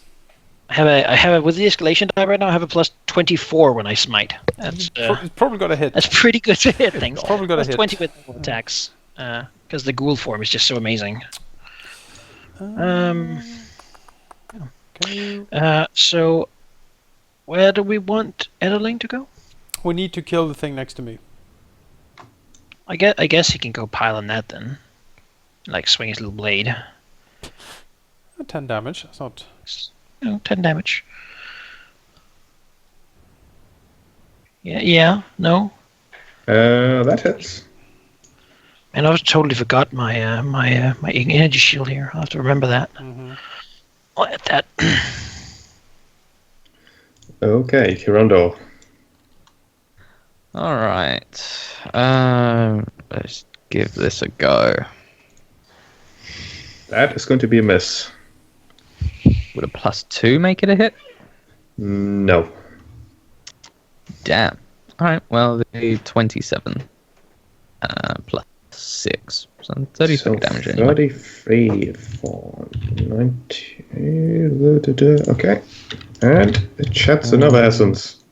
I have a with the escalation die right now. I have a +24 when I smite. That's It's probably got a hit. that's pretty good to hit things. It's probably got a hit. +20 with normal attacks, because the ghoul form is just so amazing. Can you... So Where do we want Edeling to go? We need to kill the thing next to me. I guess he can go pile on that then. Like swing his little blade. 10 damage. That's not. 10 damage. Yeah, no. That hits. And I totally forgot my my energy shield here. I'll have to remember that. I'll add that. Okay, Hirondo. All right. Let's give this a go. That is going to be a miss. Would a +2 make it a hit? No. Damn. All right. Well, the 27 +6, so 33 damage anyway. 33 for 90. Okay. And it sheds another essence.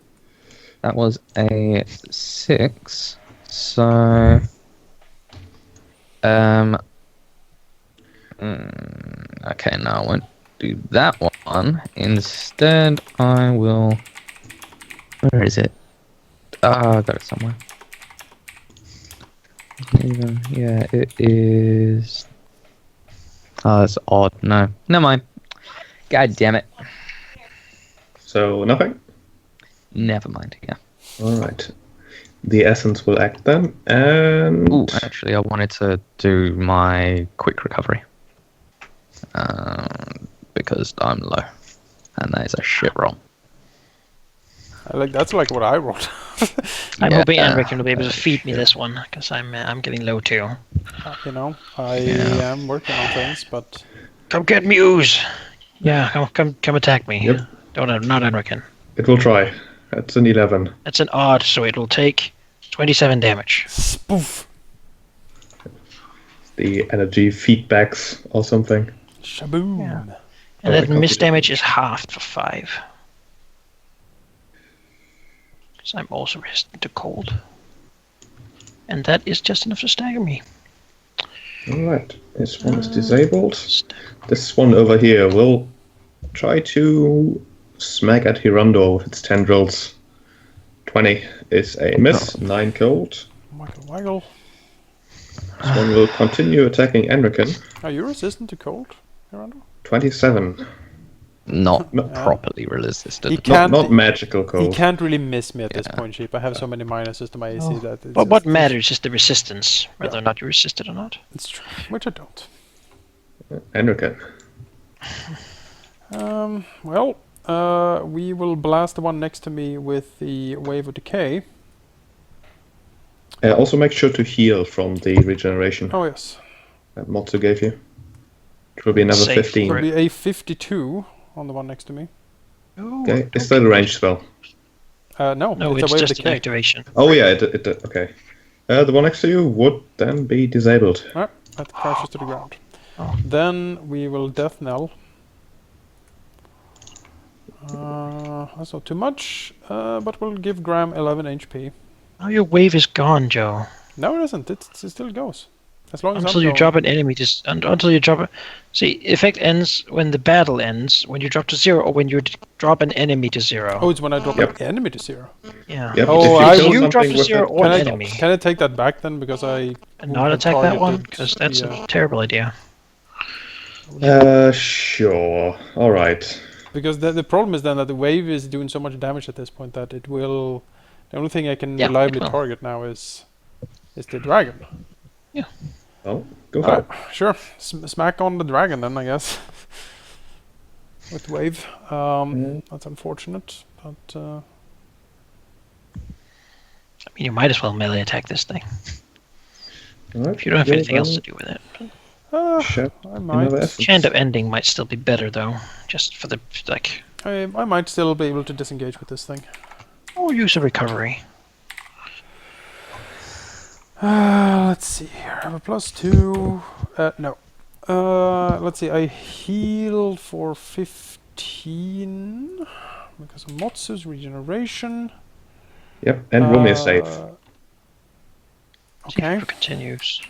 That was a 6. So, okay, no, I won't do that one. Instead, I will. Where is it? Ah, I got it somewhere. Yeah, it is. Oh, that's odd. No, never mind. God damn it. So nothing? Never mind. Yeah. Alright. The essence will act then, and... Ooh, actually, I wanted to do my quick recovery. Because I'm low. And that is a shit roll. That's like what I rolled. I'm Yeah. hoping Enric will be able to feed me this one, because I'm getting low too. You know, I Yeah. am working on things, but Come get Muse! Yeah, come attack me. Yep. Not Enric. It will try. That's an 11. That's an odd, so it will take 27 damage. spoof. The energy feedbacks or something. Shaboom. Yeah. Oh, And I that miss computed damage it. is halved for 5. Because I'm also resistant to cold. And that is just enough to stagger me. Alright, this one is disabled. This one over here will try to smack at Hirondo with its tendrils. 20 is a miss, 9 cold. Waggle, waggle. This one will continue attacking Enrican. Are you resistant to cold, Miranda? 27. Not No. properly resisted. He can't. Not magical He cold. can't really miss me at this Yeah. point, Sheep. I have so many minuses to my AC that it's But what just- matters is the resistance, whether or not you resist it or not. It's true, which I don't. Enrican. Well, we will blast the one next to me with the Wave of Decay. Also make sure to heal from the regeneration Oh yes. that Motsu gave you. It will be another Safe 15. for It'll be a 52 on the one next to me. Okay, is that a range spell? No, No, it's it's a Wave of just an Decay. activation. Oh yeah, okay. The one next to you would then be disabled. Alright, that crashes to the ground. Oh. Then we will Death Knell. That's not too much, but we'll give Graham 11 HP. Oh, your wave is gone, Joe. No, it isn't. It still goes. As long as Until I'm you going. drop an enemy to until you drop it. See, effect ends when the battle ends, when you drop to 0, or when you drop an enemy to 0. Oh, it's when I drop Yep. an enemy to 0. Yeah. Yep, Oh, if I kill will- You drop something to with 0 that- or an Can enemy. Can I take that back then? Because I And not would attack that one, targeted because that's the, a terrible idea. Sure. Alright. because the problem is then that the wave is doing so much damage at this point that it will. The only thing I can Yeah, it reliably will. target now is the dragon. Oh, go for it. Sure, smack on the dragon then, I guess. With wave. That's unfortunate, but I mean, you might as well melee attack this thing Alright, if you don't have you'll anything else to then do with it. shed I another might. essence. Chant of ending might still be better though, just for the like. I might still be able to disengage with this thing. Or use a recovery. Let's see here. I have a +2. No. Let's see. I healed for 15 because of Motsu's regeneration. Yep, and Rumi is safe. Okay. See if it continues.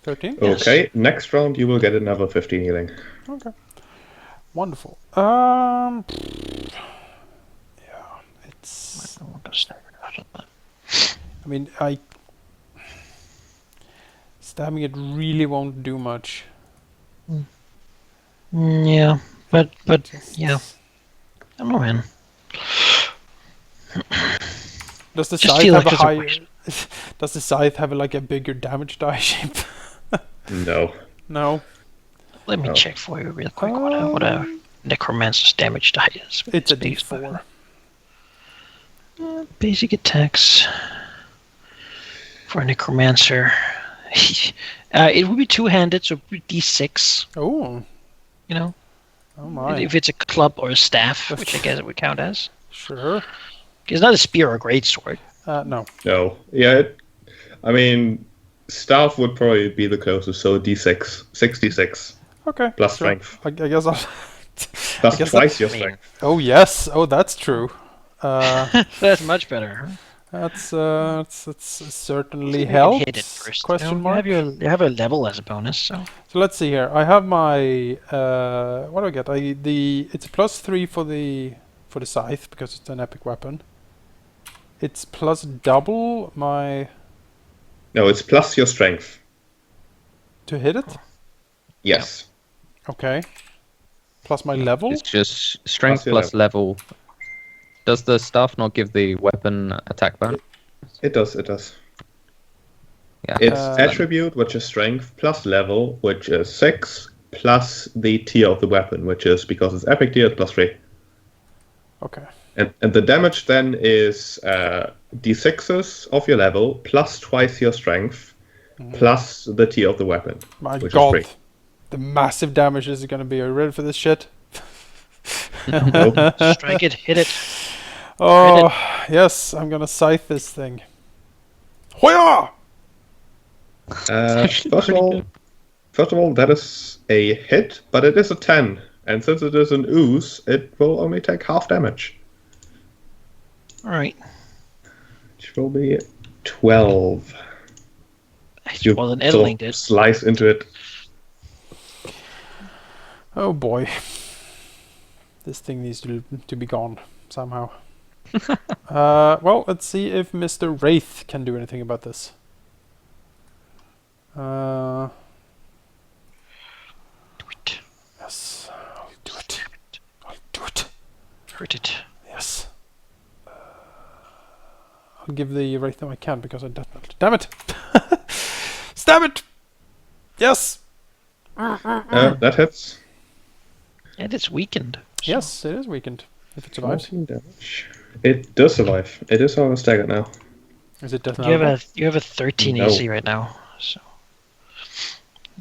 13. Yes. Okay, next round you will get another 15 healing. Okay. Wonderful. Yeah, it's. I'm gonna stagger out of that. I mean, stabbing it really won't do much. Yeah, but Just yeah, I don't know, man. Does the Just scythe feel have like a there's a higher? waste. Does the scythe have like a bigger damage die shape? No. No. Let me Oh. check for you real quick what a necromancer's damage die is. It's a based D4. on- basic attacks for a necromancer. It would be two-handed, so it would be D6. Oh. You know, Oh my. if it's a club or a staff, That's- which I guess it would count as. Sure. It's not a spear or a greatsword. No. No. Yeah, I mean, staff would probably be the closest, so D6. 66. Okay. Plus sure. strength. I guess I'll. Plus guess twice your I mean- strength. Oh yes. Oh, that's true. That's much better. That's certainly You can helps. hit it first. Question you mark. You have a level as a bonus, so So let's see here. I have my what do I get? It's a +3 for the scythe because it's an epic weapon. It's plus double my No, it's plus your strength. to hit it. Yes. Okay. Plus my level. It's just strength Plus your plus level. Does the staff not give the weapon attack bonus? It does, it does. Yeah. It's Uh, attribute, which is strength, plus level, which is 6, plus the tier of the weapon, which is, because it's epic tier, it's plus 3. Okay. And the damage then is d6s of your level, plus twice your strength, plus the tier of the weapon. My Which is God. 3. The massive damage is going to be. Are you ready for this shit? Nope. strike it, hit it. Oh yes, I'm gonna scythe this thing. Hoya! First of all, that is a hit, but it is a 10. And since it is an ooze, it will only take half damage. All right. Which will be 12. It's more than Edling did. Slice into it. Oh boy. This thing needs to be gone somehow. Well, let's see if Mr. Wraith can do anything about this. Do it. Yes, I'll do it. I'll do it. Hurt it. Yes. I'll give the Wraith them I can because I definitely. Damn it! Stab it! Yes! That hits. And it's weakened. so- Yes, it is weakened. If it survives. 14 damage. It does survive. It is however staggered now. Is it death You have now? you have a 13 No. AC right now. So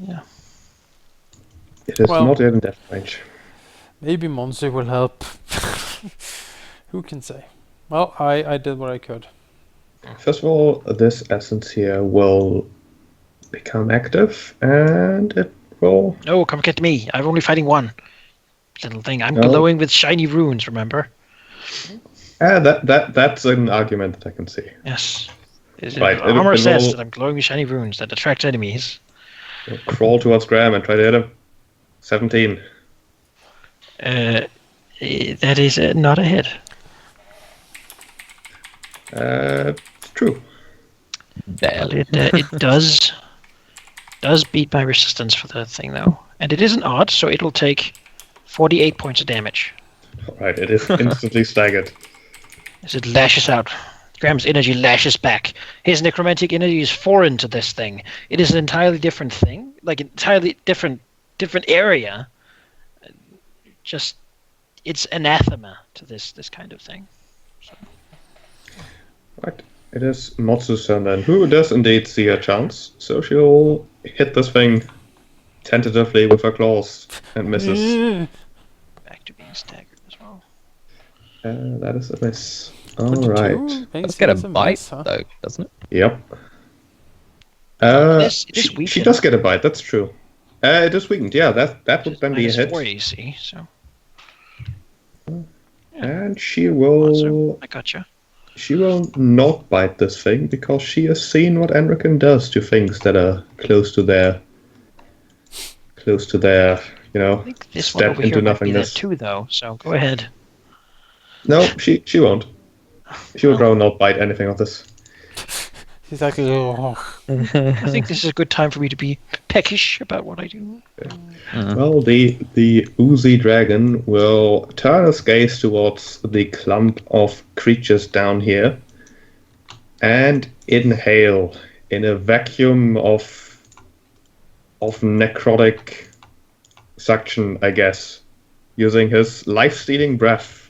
yeah. It is Well- not yet in death range. Maybe Monse will help. Who can say? Well, I did what I could. First of all, this essence here will become active, and it will... No, come get me. I'm only fighting one little thing. I'm No. glowing with shiny runes. Remember? That's an argument that I can see. Yes. Right, it Armor will- says that I'm glowing with shiny runes that attract enemies. You'll crawl towards Graham and try to hit him. 17. That is not a hit. It's true. Well, it does beat my resistance for the thing though, and it isn't odd, so it'll take 48 points of damage Alright, it is instantly staggered. as it lashes out. Graham's energy lashes back. His necromantic energy is foreign to this thing. It is an entirely different thing, like entirely different area. Just it's anathema to this kind of thing. Right. It is Motsu's turn then, who does indeed see a chance. So she'll hit this thing tentatively with her claws and misses. Back to being staggered as well. That is a miss. 22? Alright. Let's get a That's bite, miss, huh? though, doesn't it? Yep. It is She weakened. does get a bite, that's true. It is weakened, yeah, that would then be a Minus hit. 4 AC, so And she will I gotcha. She will not bite this thing because she has seen what Enrican does to things that are close to their you know, I think this one step over into here might be that nothingness. too, though. So go ahead. No, she won't. She would Well. rather not bite anything of this. He's like, oh. I think this is a good time for me to be peckish about what I do. Well, the oozy dragon will turn its gaze towards the clump of creatures down here and inhale in a vacuum of necrotic suction, I guess, using his life-stealing breath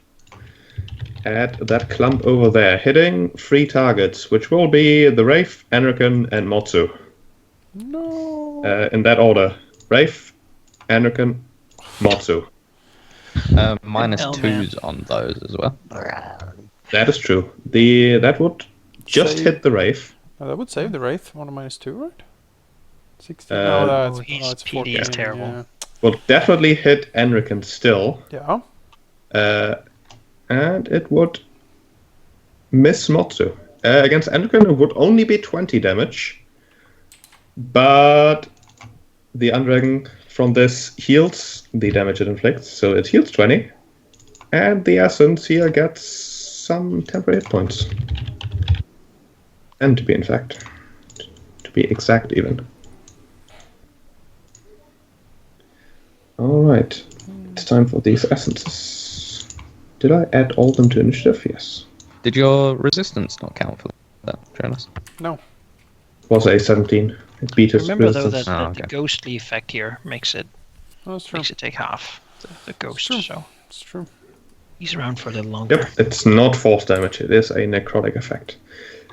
at that clump over there, hitting 3 targets, which will be the Wraith, Enrican, and Motsu. No. In that order. Wraith, Enrican, Motsu. Minus Hell, 2s on those as well. That is true. That would just Save. hit the Wraith. Oh, that would save the Wraith. 1 minus 2, right? 16. Uh, No, he's it's PD 14. is terrible. Yeah. Will definitely hit Enrican still. Yeah. And it would miss Motsu. Against Enrican, it would only be 20 damage. But the Undragon from this heals the damage it inflicts, so it heals 20. And the Essence here gets some temporary hit points. And to be exact even. Alright, it's time for these essences. Did I add all of them to initiative? Yes. Did your resistance not count for that, Jonas? No. Was a 17. It beat his Remember though resistance. that, Oh, that okay. the ghostly effect here makes it That's true. take half the ghost. True. So It's true. he's around for a little longer. Yep, it's not force damage, it is a necrotic effect.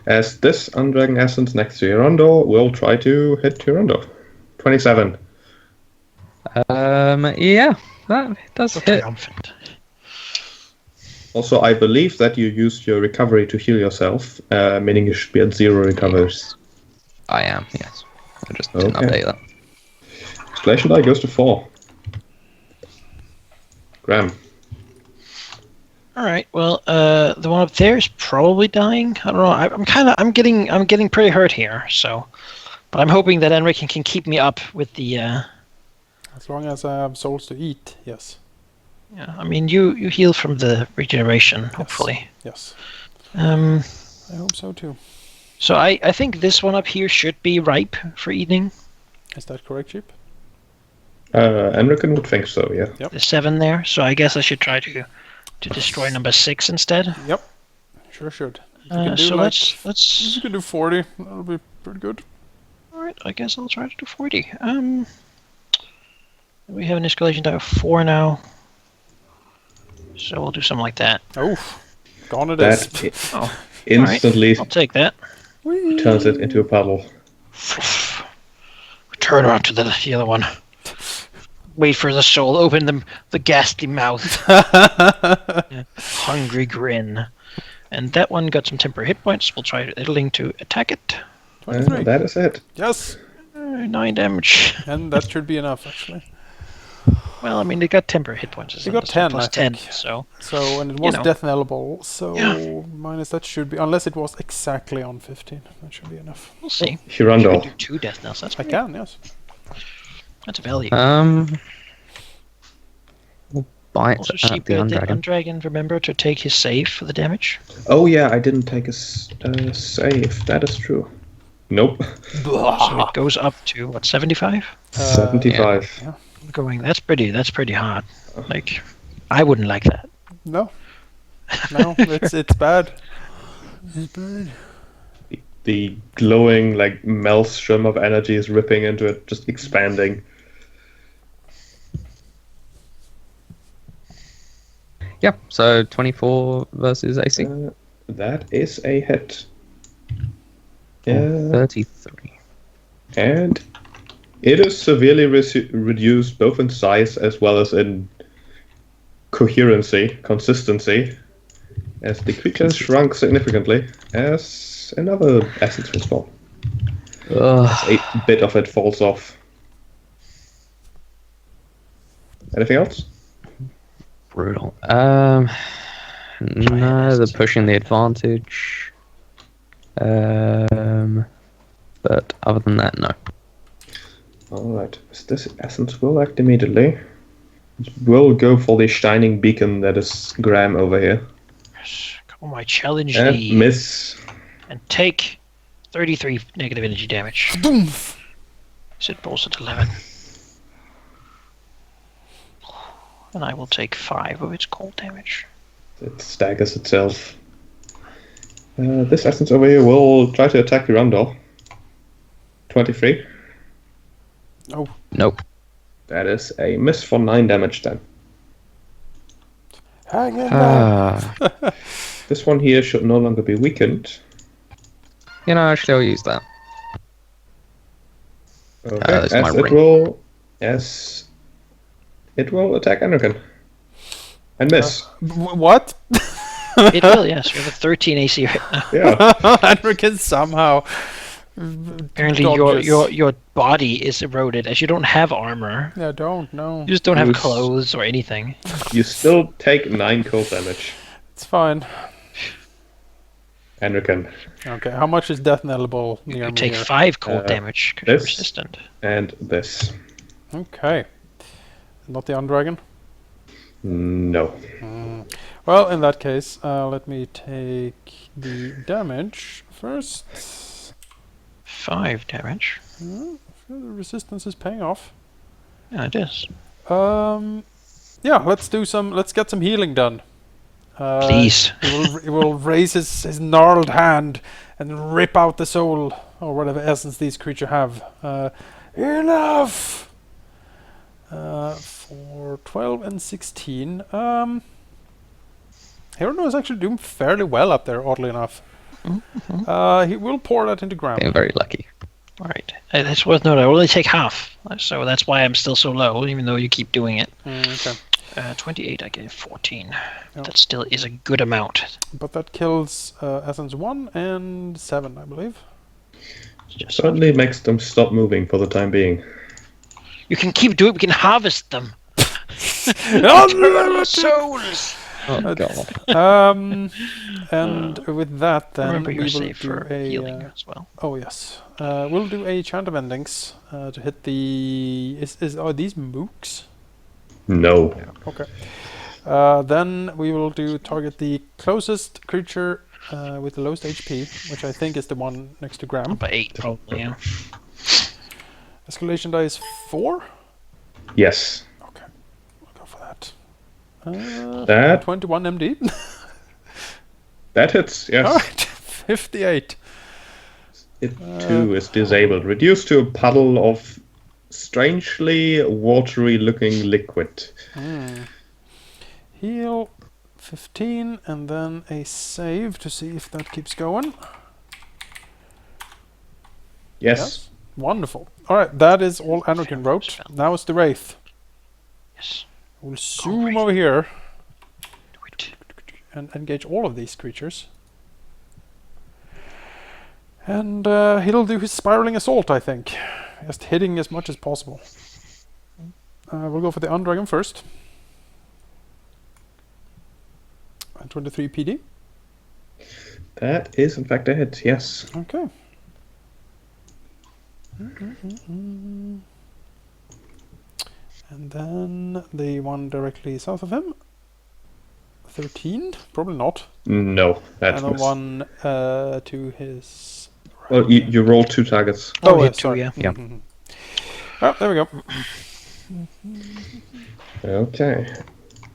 As this Undragon Essence next to Hirundo will try to hit Hirundo. 27. Yeah, that does So hit. triumphant. Also, I believe that you used your recovery to heal yourself, meaning you should be at 0 recovers. I am, yes. I just didn't Okay. update that. Explanation die goes to 4. Graham. All right. Well, the one up there is probably dying. I don't know. I'm getting pretty hurt here. So, but I'm hoping that Enric can keep me up with the. As long as I have souls to eat, yes. Yeah. I mean, you heal from the regeneration, hopefully. Yes. Um. I hope so too. So I think this one up here should be ripe for eating. Is that correct, Chip? Enrican would think so, yeah. Yep. The 7 there. So I guess I should try to destroy number 6 instead. Yep. Sure should. If you can do So like, let's. if you can do 40, that'll be pretty good. All right. I guess I'll try to do 40. We have an escalation die of 4 now. So we'll do something like that. Oh, gone it is. That Oh, instantly I'll take that. turns it into a puddle. Turn around to the other one. Wait for the soul. Open the ghastly mouth. Yeah. Hungry grin. And that one got some temporary hit points. We'll try idling to attack it. 23. That is it. Yes. 9 damage. And that should be enough, actually. Well, I mean, they got temporary hit points. They got 10, plus I 10. think. So So, and it was know. death knellable, so Yeah. minus that should be, unless it was exactly on 15. That should be enough. we'll see. You can Hirundo. do 2 death nails. That's I can, yes. That's a value. We'll bite Also, at Sheep the the Undragon. Undragon, remember to take his save for the damage. Oh yeah, I didn't take a save. That is true. Nope. So it goes up to, what, 75? 75. yeah. That's pretty hard. Like, I wouldn't like that. No. No, it's bad. It's bad. The glowing, like, maelstrom of energy is ripping into it, just expanding. Yeah, so 24 versus AC. That is a hit. For Yeah. 33. And it is severely reduced both in size as well as in consistency, as the creature has shrunk significantly as another essence will fall. Ugh. A bit of it falls off. Anything else? Brutal. No, they're pushing the advantage. But other than that, no. Alright, this essence will act immediately. We'll go for the shining beacon that is Graham over here. Oh, I challenge And thee. miss. And take 33 negative energy damage. Doomph. So it rolls at 11. And I will take 5 of its cold damage. It staggers itself. This essence over here will try to attack the Rundle. 23. Oh, Nope. That is a miss for 9 damage then. hang in there. Ah. This one here should no longer be weakened. Actually, I'll use that. Okay, that's my ring. as it will attack Enrican. And miss. What? It will, yes. We have a 13 AC right now. Yeah. Enrican somehow. Apparently dodges. your body is eroded as you don't have armor. Yeah, don't know. You just don't have Yes. clothes or anything. You still take 9 cold damage. It's fine. Enrican. Okay, how much is death knellable near You me take here? 5 cold damage because you're this. resistant. And this. Okay. Not the Undragon? No. Well, in that case, let me take the damage first. 5 damage. The resistance is paying off. Yeah, it is. Yeah, let's get some healing done. Please. He will raise his gnarled hand and rip out the soul or whatever essence these creatures have. Enough! For 12 and 16. Herono is actually doing fairly well up there, oddly enough. He will pour that into ground. Being very lucky. Alright. That's worth noting. I will only take half. So that's why I'm still so low, even though you keep doing it. Okay. 28, I gave 14. Yeah. That still is a good amount. But that kills Essence 1 and 7, I believe. It's just Certainly makes them stop moving for the time being. you can keep doing it. We can harvest them. Unlimited! Souls. Oh, God. And with that, then Remember we your will save do for a. healing as well. Oh yes, we'll do a chant of endings to hit the. Are these mooks? No. Okay. Then we will target the closest creature with the lowest HP, which I think is the one next to Graham. By 8, probably, yeah. Escalation die is 4. Yes. Okay, I'll go for that. That 21 MD. that hits, yes. All right, 58. It too is disabled. Reduced to a puddle of strangely watery looking liquid. Heal 15 and then a save to see if that keeps going. Yes. Wonderful. Alright, that is all Anarchin wrote. Spell. Now it's the Wraith. Yes. We'll zoom Wraith. over here Do it. and engage all of these creatures. And he'll do his spiraling assault, I think. Just hitting as much as possible. We'll go for the Undragon first. 23 PD. That is in fact a hit, yes. Okay. And then the one directly south of him. 13? Probably not. No, that's And the miss. one to his right. Well, you roll 2 targets. Oh, yeah, hit 2, sorry. yeah. Yeah. Mhm. Oh, there we go. Okay.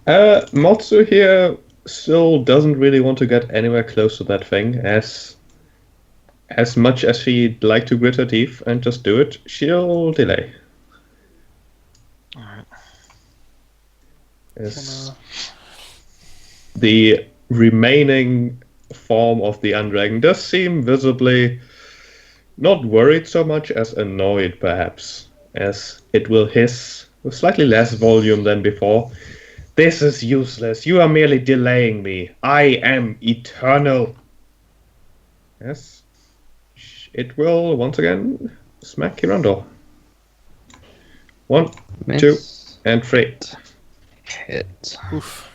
Motsu here still doesn't really want to get anywhere close to that thing, as much as she'd like to grit her teeth and just do it, she'll delay. Alright. Yes. The remaining form of the Undragon does seem visibly not worried so much as annoyed, perhaps, as it will hiss with slightly less volume than before. This is useless. You are merely delaying me. I am eternal. Yes. It will once again smack Kirando. 1, Miss. 2, and 3. Hit. Oof.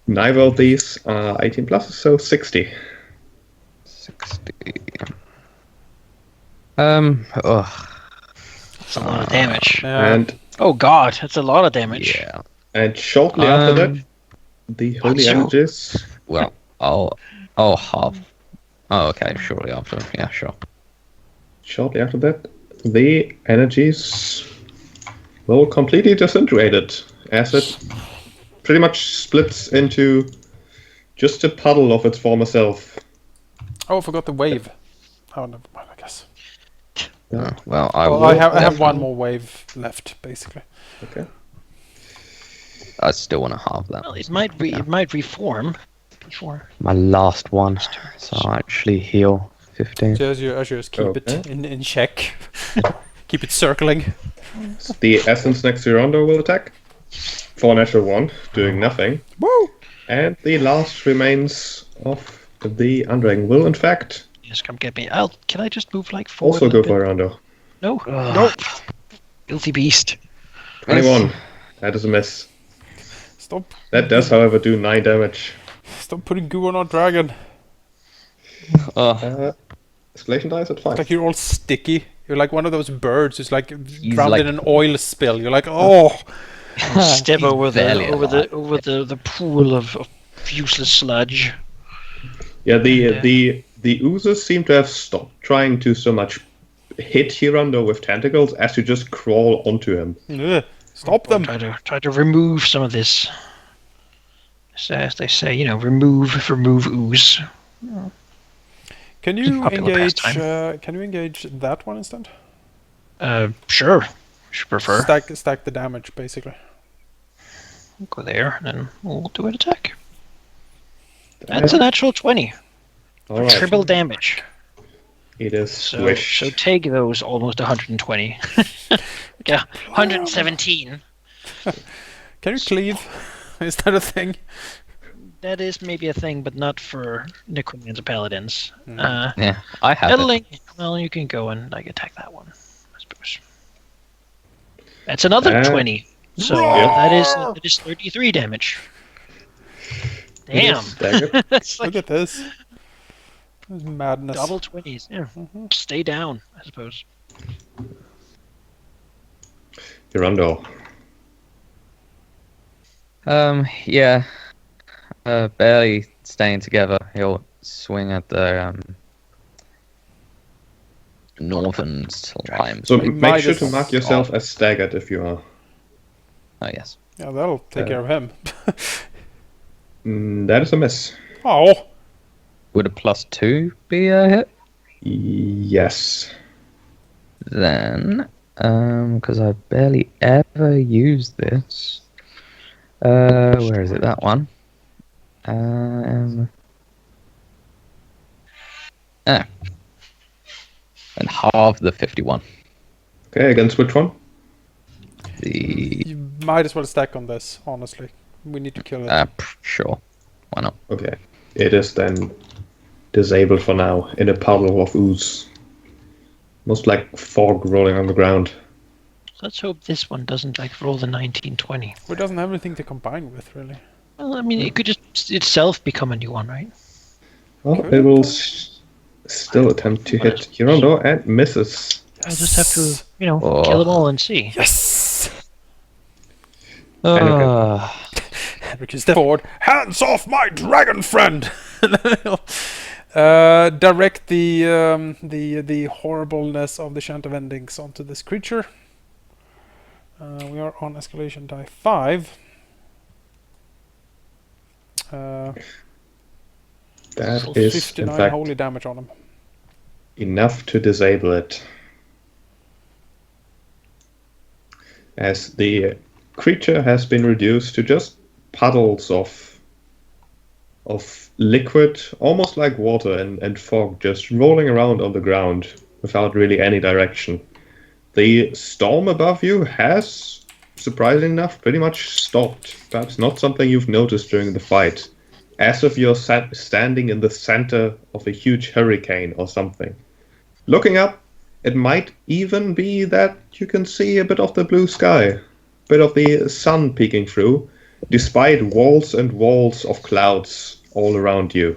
Neither of these are 18 plus, so 60. 60. Ugh. That's a lot of damage. Yeah. And Oh god, that's a lot of damage. Yeah. And shortly after that, the holy so- energies. Well, I'll half. Oh, okay. Shortly after. Yeah, sure. Shortly after that, the energies will completely disintegrate it, as it pretty much splits into just a puddle of its former self. Oh, I forgot the wave. Oh, never mind, I guess. Well, I Well, will. I have one definitely- more wave left, basically. Okay. I still want to halve that. Well, it might reform before. My last one, so I'll actually heal 15. So as you just keep it Okay. in check. Keep it circling. The essence next to Rondo will attack for a natural 1, doing nothing. Woo! And the last remains of the Undragon will, in fact, Yes, come get me. Can I just move like forward? also a go little for bit? Rondo. No, no. Filthy beast. 21. That is a miss. Stop. That does, however, do 9 damage. Stop putting goo on our dragon. Escalation dice at 5. Like you're all sticky. You're like one of those birds who's like drowned like- in an oil spill. You're like, oh. Step He's over barely alive. the pool of useless sludge. Yeah, the oozes seem to have stopped trying to so much hit Hirundo with tentacles as to just crawl onto him. Ugh. Stop them. Try to remove some of this. As they say, remove ooze. Can you Popular engage? pastime. Can you engage that one instead? Sure. Should prefer. Stack the damage, basically. Go there, and then we'll do an attack. That's a natural 20. All right. Triple damage. It is So squished. take those almost 120. Yeah, 117. Can you cleave? Is that a thing? That is maybe a thing, but not for Necromancer Paladins. Yeah, I have it. Meddling, well, you can go and attack that one, I suppose. That's another 20. So that is 33 damage. It is Damn. staggered. That's like Look at this. This is madness. double 20s. Yeah. Stay down, I suppose. Hirundo. Yeah. Barely staying together. He'll swing at the northern slime. So You make might sure as- to mark yourself as staggered if you are. Oh yes. Yeah, that'll take care of him. That is a miss. Oh, Would a +2 be a hit? Yes. Then, because I barely ever use this. Where is it? That one. And halve the 51. Okay, against which one? The you might as well stack on this. Honestly, we need to kill it. sure, why not? Okay. It is then disabled for now in a puddle of ooze. Most like fog rolling on the ground. Let's hope this one doesn't roll the 1920. It doesn't have anything to combine with, really. Well, I mean, it could just itself become a new one, right? Well, it will still attempt to hit Hirundo and misses. I'll just have to, Oh. kill them all and see. Yes. Henrik is forward. Hands off my dragon friend! Direct the horribleness of the chant of endings onto this creature. We are on escalation die 5. That So is, in 59 fact, holy damage on him. enough to disable it. As the creature has been reduced to just puddles of liquid, almost like water and fog, just rolling around on the ground without really any direction. The storm above you has, surprisingly enough, pretty much stopped. Perhaps not something you've noticed during the fight. As if you're standing in the center of a huge hurricane or something. Looking up, it might even be that you can see a bit of the blue sky, a bit of the sun peeking through, despite walls and walls of clouds all around you.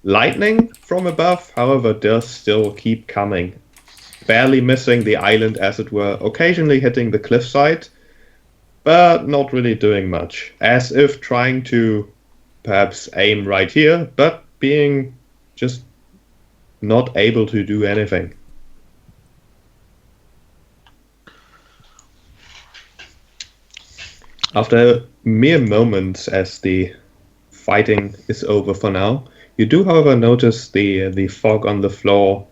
Lightning from above, however, does still keep coming. barely missing the island, as it were, occasionally hitting the cliffside, but not really doing much, as if trying to perhaps aim right here, but being just not able to do anything. After mere moments, as the fighting is over for now, you do, however, notice the fog on the floor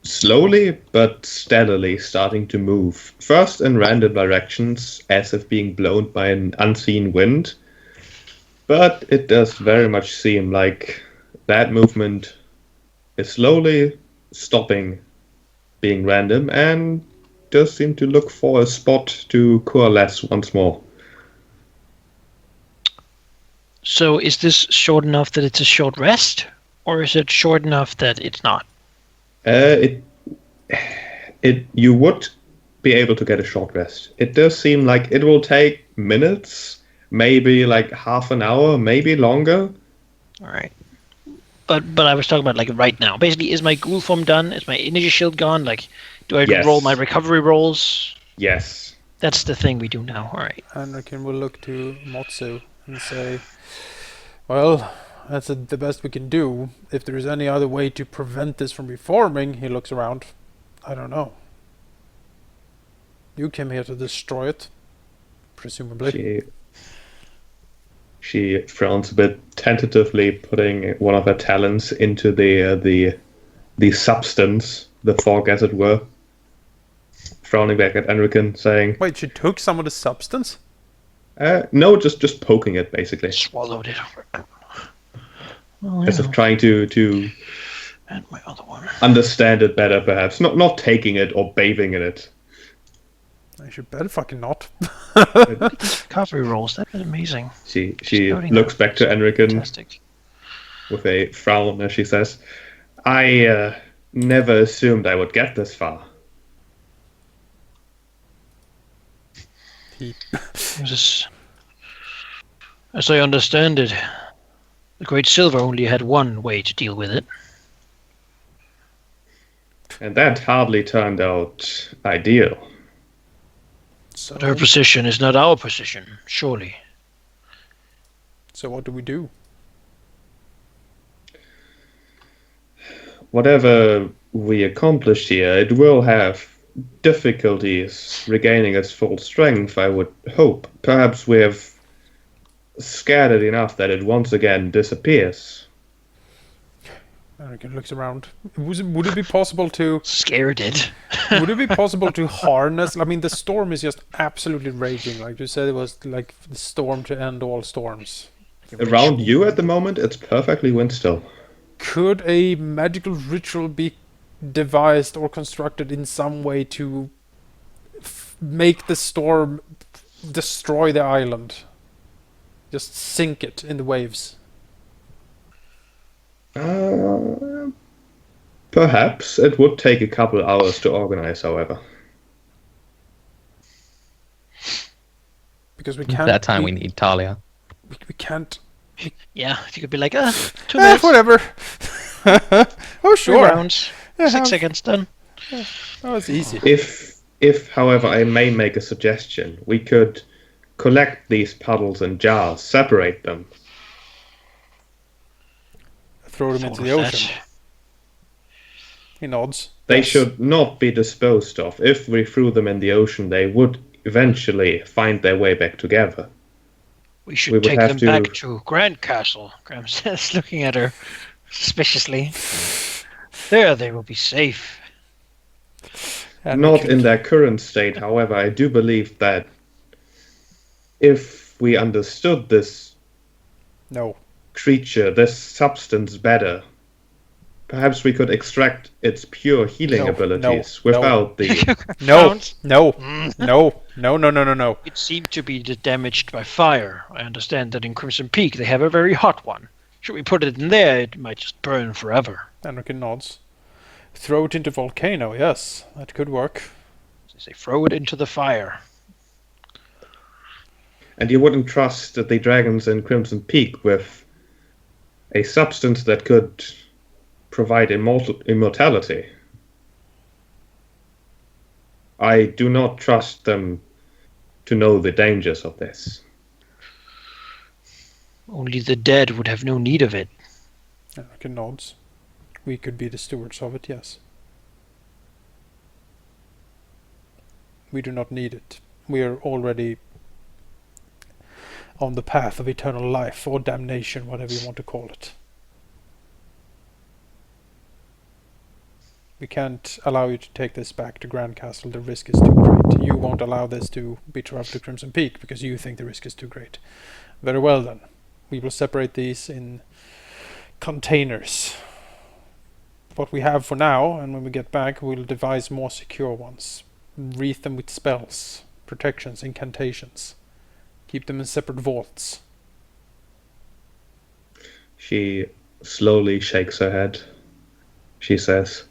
slowly but steadily starting to move. First in random directions, as if being blown by an unseen wind, but it does very much seem like that movement is slowly stopping being random and does seem to look for a spot to coalesce once more. So is this short enough that it's a short rest, or is it short enough that it's not? You would be able to get a short rest. It does seem like it will take minutes, maybe like half an hour, maybe longer. All right. But I was talking about like right now. Basically, is my ghoul form done? Is my energy shield gone? Like, do I Yes. roll my recovery rolls? Yes. That's the thing we do now. All right. Anakin will look to Motsu and say, well, that's the best we can do. If there is any other way to prevent this from reforming, he looks around. I don't know. You came here to destroy it, presumably. She frowns a bit tentatively, putting one of her talons into the substance, the fog, as it were. Frowning back at Enrican, saying, Wait, she took some of the substance? no, just poking it, basically. Swallowed it. Oh, As yeah. if trying to And my other one. understand it better, perhaps. Not taking it or bathing in it. I should better fucking not. Recovery rolls. That is amazing. She Starting looks out. back to Enrican Fantastic. with a frown as she says, I never assumed I would get this far. As I understand it, the Great Silver only had one way to deal with it. And that hardly turned out ideal. So, But her position is not our position, surely. so what do we do? Whatever we accomplish here, it will have difficulties regaining its full strength, I would hope. Perhaps we have scared it enough that it once again disappears. Anakin looks around. Would it be possible to... Scared it. Would it be possible to harness... I mean, the storm is just absolutely raging. Like you said, it was like the storm to end all storms. Around you at the moment, it's perfectly windstill. Could a magical ritual be devised or constructed in some way to make the storm destroy the island? Just sink it in the waves? Perhaps it would take a couple hours to organize, however. Because we can't... That time we need Talia. We can't... Yeah, if you could be like, 2 minutes, whatever. Oh, 3 sure. rounds, 6 seconds, done. That was easy. If, however, I may make a suggestion, we could collect these puddles in jars, separate them. Throw them into Thought the of ocean. He nods. They Yes. should not be disposed of. If we threw them in the ocean, they would eventually find their way back together. We We should would take have them to- back to Grand Castle, Graham says, looking at her suspiciously. There they will be safe. Not in their current state, however, I do believe that if we understood this No. creature, this substance better, perhaps we could extract its pure healing No, abilities no, without the... No. Frowns. No. No. No. No. No. No. No. It seemed to be damaged by fire. I understand that in Crimson Peak they have a very hot one. Should we put it in there, it might just burn forever. Anakin nods. Throw it into volcano. Yes, that could work. They say throw it into the fire. And you wouldn't trust the dragons in Crimson Peak with a substance that could provide immortality. I do not trust them to know the dangers of this. Only the dead would have no need of it. Anakin nods. We could be the stewards of it, yes. We do not need it. We are already on the path of eternal life, or damnation, whatever you want to call it. We can't allow you to take this back to Grand Castle. The risk is too great. You won't allow this to be traveled to Crimson Peak because you think the risk is too great. Very well then. We will separate these in containers. What we have for now, and when we get back, we'll devise more secure ones. Wreath them with spells, protections, incantations. Keep them in separate vaults. She slowly shakes her head. She says,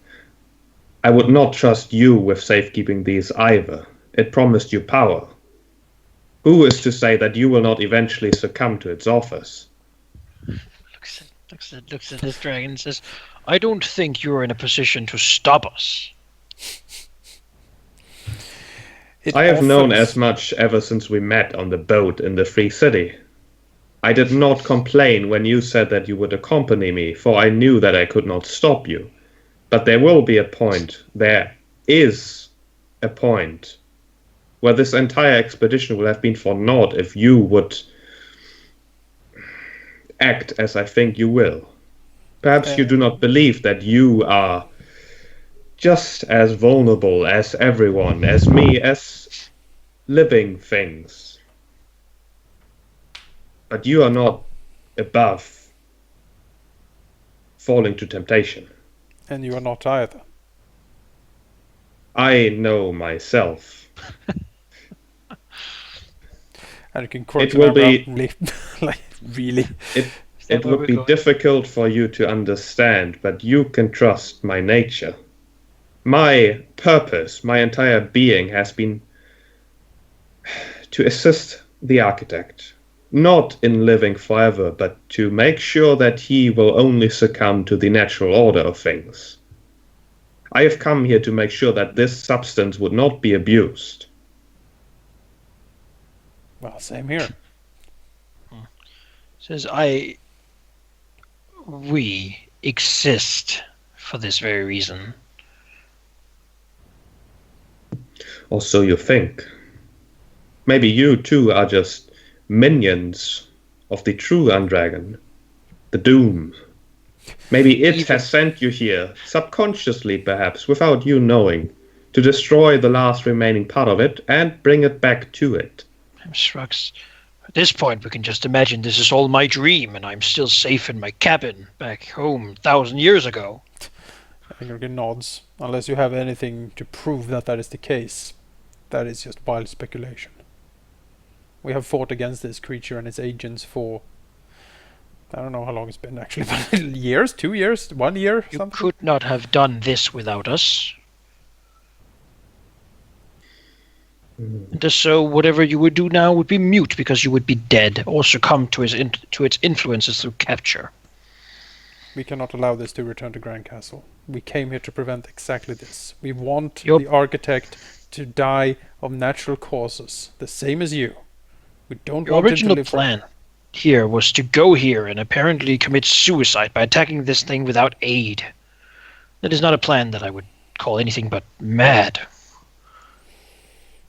I would not trust you with safekeeping these either. It promised you power. Who is to say that you will not eventually succumb to its offers? Looks at this dragon and says, I don't think you're in a position to stop us. I have known as much ever since we met on the boat in the Free City. I did not complain when you said that you would accompany me, for I knew that I could not stop you. But there will be a point, there is a point, where this entire expedition will have been for naught if you would act as I think you will. Perhaps you do not believe that you are just as vulnerable as everyone, as me, as living things. But you are not above falling to temptation. And you are not either. I know myself. And you can quote It will be like really. It would be difficult for you to understand, but you can trust my nature. My purpose, my entire being has been to assist the architect. Not in living forever, but to make sure that he will only succumb to the natural order of things. I have come here to make sure that this substance would not be abused. Well, same here. Says, we exist for this very reason. Or so you think. Maybe you too are just minions of the true Undragon, the Doom. Maybe it has sent you here, subconsciously perhaps, without you knowing, to destroy the last remaining part of it and bring it back to it. Shrugs. At this point, we can just imagine this is all my dream, and I'm still safe in my cabin back home 1,000 years ago. Anakin nods. Unless you have anything to prove that that is the case, that is just wild speculation. We have fought against this creature and its agents for, I don't know how long it's been actually, but years, 2 years, 1 year, You something? could not have done this without us. And so whatever you would do now would be mute because you would be dead or succumb to its influences through capture. We cannot allow this to return to Grand Castle. We came here to prevent exactly this. We want the architect to die of natural causes, the same as you. We don't Your want him to original live plan here was to go here and apparently commit suicide by attacking this thing without aid. That is not a plan that I would call anything but mad.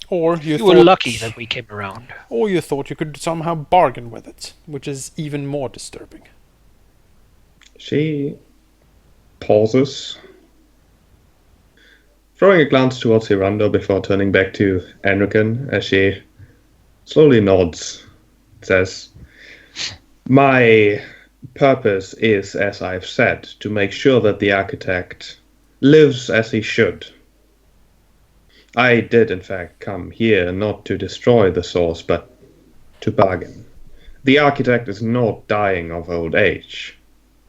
Or You were lucky that we came around. Or you thought you could somehow bargain with it, which is even more disturbing. She pauses, throwing a glance towards Hirando before turning back to Anakin as she slowly nods, says, my purpose is, as I've said, to make sure that the architect lives as he should. I did, in fact, come here not to destroy the source, but to bargain. The architect is not dying of old age.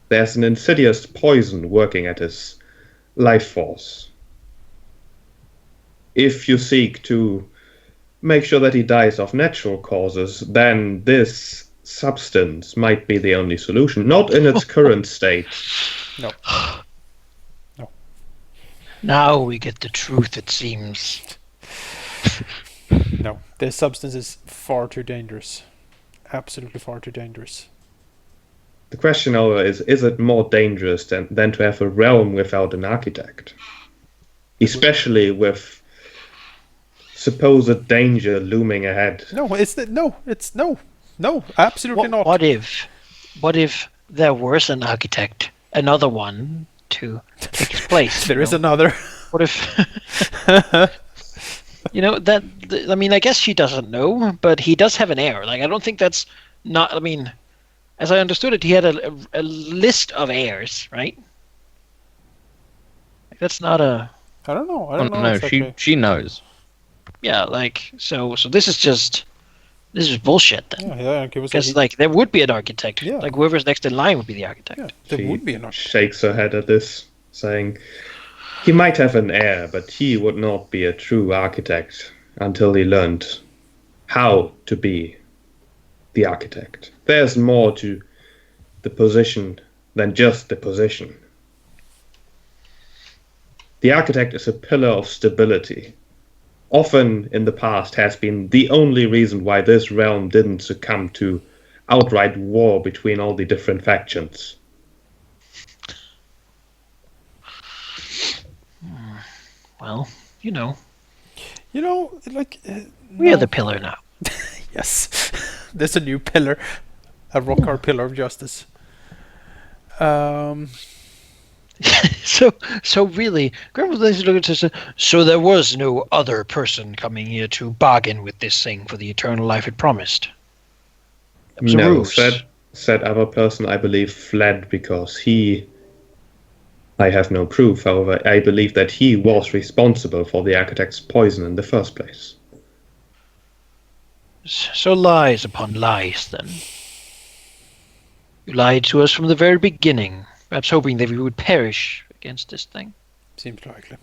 There's an insidious poison working at his life force. If you seek to make sure that he dies of natural causes, then this substance might be the only solution. Not in its current state. No. Now we get the truth, it seems. No, this substance is far too dangerous. Absolutely far too dangerous. The question, however, is it more dangerous than to have a realm without an architect? Especially with supposed danger looming ahead. No, absolutely not. What if there was an architect, another one to take his place? There is another. What if? I mean, I guess she doesn't know, but he does have an heir. Like, I don't think that's not. I mean, as I understood it, he had a list of heirs, right? Like, that's not a. I don't know. I Oh, don't know no, exactly. she knows. Yeah, like so this is bullshit then. Yeah, it was Because like there would be an architect. Yeah. Like whoever's next in line would be the architect. yeah, there She would be an architect. shakes her head at this, saying, he might have an heir, but he would not be a true architect until he learned how to be the architect. There's more to the position than just the position. The architect is a pillar of stability. Often in the past has been the only reason why this realm didn't succumb to outright war between all the different factions. Well, you know, You know, like we no. are the pillar now. Yes, there's a new pillar, a rock hard pillar of justice. So really, Grandma's looking at us. So there was no other person coming here to bargain with this thing for the eternal life it promised. It was a No, ruse. said other person, I believe, fled because I have no proof, however, I believe that he was responsible for the architect's poison in the first place. So lies upon lies, then. You lied to us from the very beginning, perhaps hoping that we would perish against this thing. Seems likely.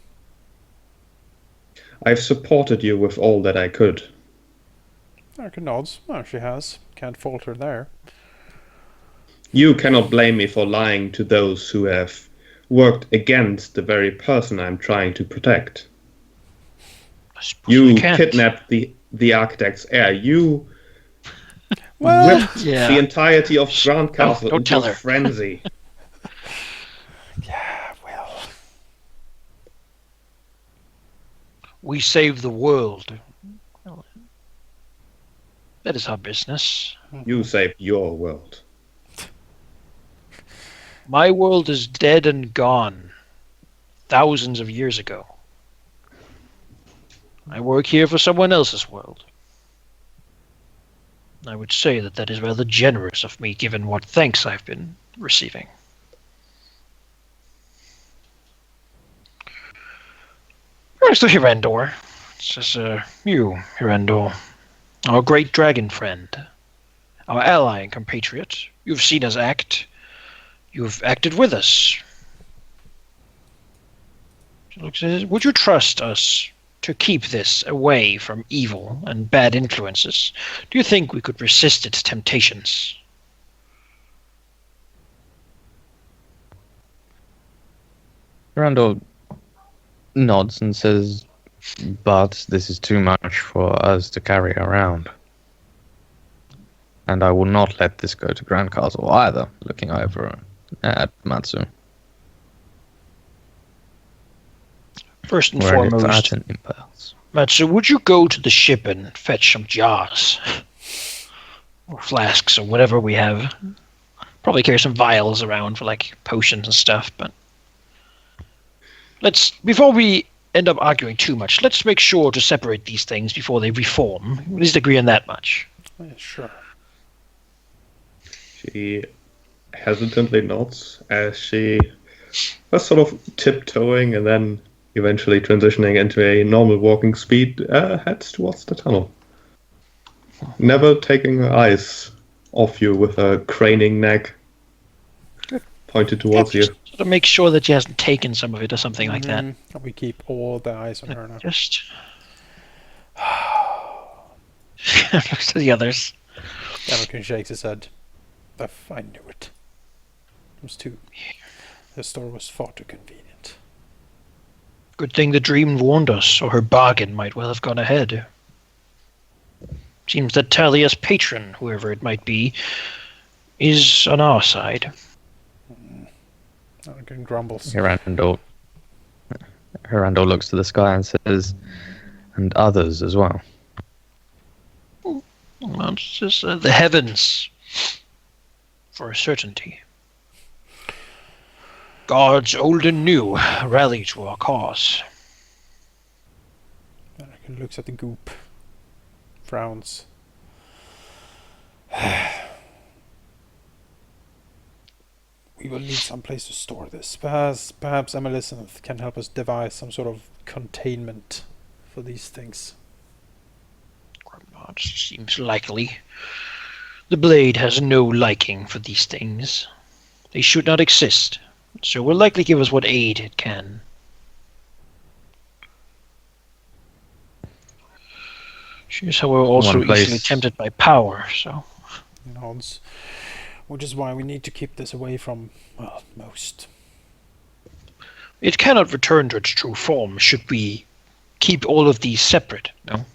I've supported you with all that I could. Erica nods. Well, she has. Can't fault her there. You cannot blame me for lying to those who have worked against the very person I'm trying to protect. I suppose You we can't. kidnapped the architect's heir. You Well, whipped yeah. the entirety of Grand Castle don't into tell a her. frenzy. yeah, well. We save the world. Well, that is our business. You saved your world. My world is dead and gone. Thousands of years ago. I work here for someone else's world. I would say that is rather generous of me, given what thanks I've been receiving. Mr. Hirandor. Says, you, Hirandor, our great dragon friend, our ally and compatriot. You've seen us act. You've acted with us. She looks at it. Would you trust us to keep this away from evil and bad influences? Do you think we could resist its temptations? Randall nods and says, but this is too much for us to carry around. And I will not let this go to Grand Castle either, looking over at Matsu. First and Wearing it foremost, at an impulse. Matsu, would you go to the ship and fetch some jars? Or flasks, or whatever we have. Probably carry some vials around for, like, potions and stuff, but... before we end up arguing too much, let's make sure to separate these things before they reform. At least agree on that much. Yeah, sure. She hesitantly nods as she was sort of tiptoeing and then eventually transitioning into a normal walking speed, heads towards the tunnel. Never taking her eyes off you with a craning neck pointed towards you. Just sort of make sure that she hasn't taken some of it or something like that. We keep all the eyes on her now. Just... looks to the others. Anakin shakes his head. I knew it. It was too... The store was far too convenient. Good thing the dream warned us, or her bargain might well have gone ahead. Seems that Talia's patron, whoever it might be, is on our side. Arkin grumbles. Hirandor looks to the sky and says, and others as well. Well, it's just the heavens, for a certainty. Gods old and new rally to our cause. Arkin looks at the goop. Frowns. We will need some place to store this. Perhaps Ameliseth can help us devise some sort of containment for these things. That seems likely. The blade has no liking for these things. They should not exist, so will likely give us what aid it can. She is, however, also easily tempted by power, so... Nods. Which is why we need to keep this away from, well, most. It cannot return to its true form should we keep all of these separate, no?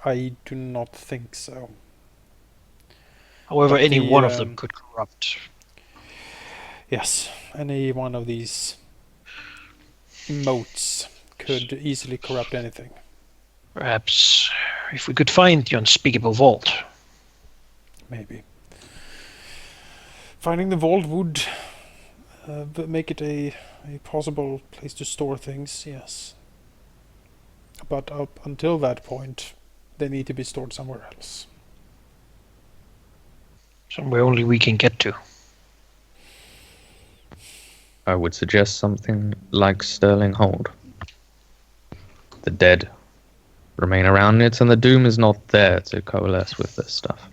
I do not think so. However, But any one of them could corrupt. Yes, any one of these motes could easily corrupt anything. Perhaps if we could find the unspeakable vault. Maybe. Finding the vault would make it a possible place to store things, yes. But up until that point, they need to be stored somewhere else. Somewhere only we can get to. I would suggest something like Sterling Hold. The dead remain around it, and the Doom is not there to coalesce with this stuff.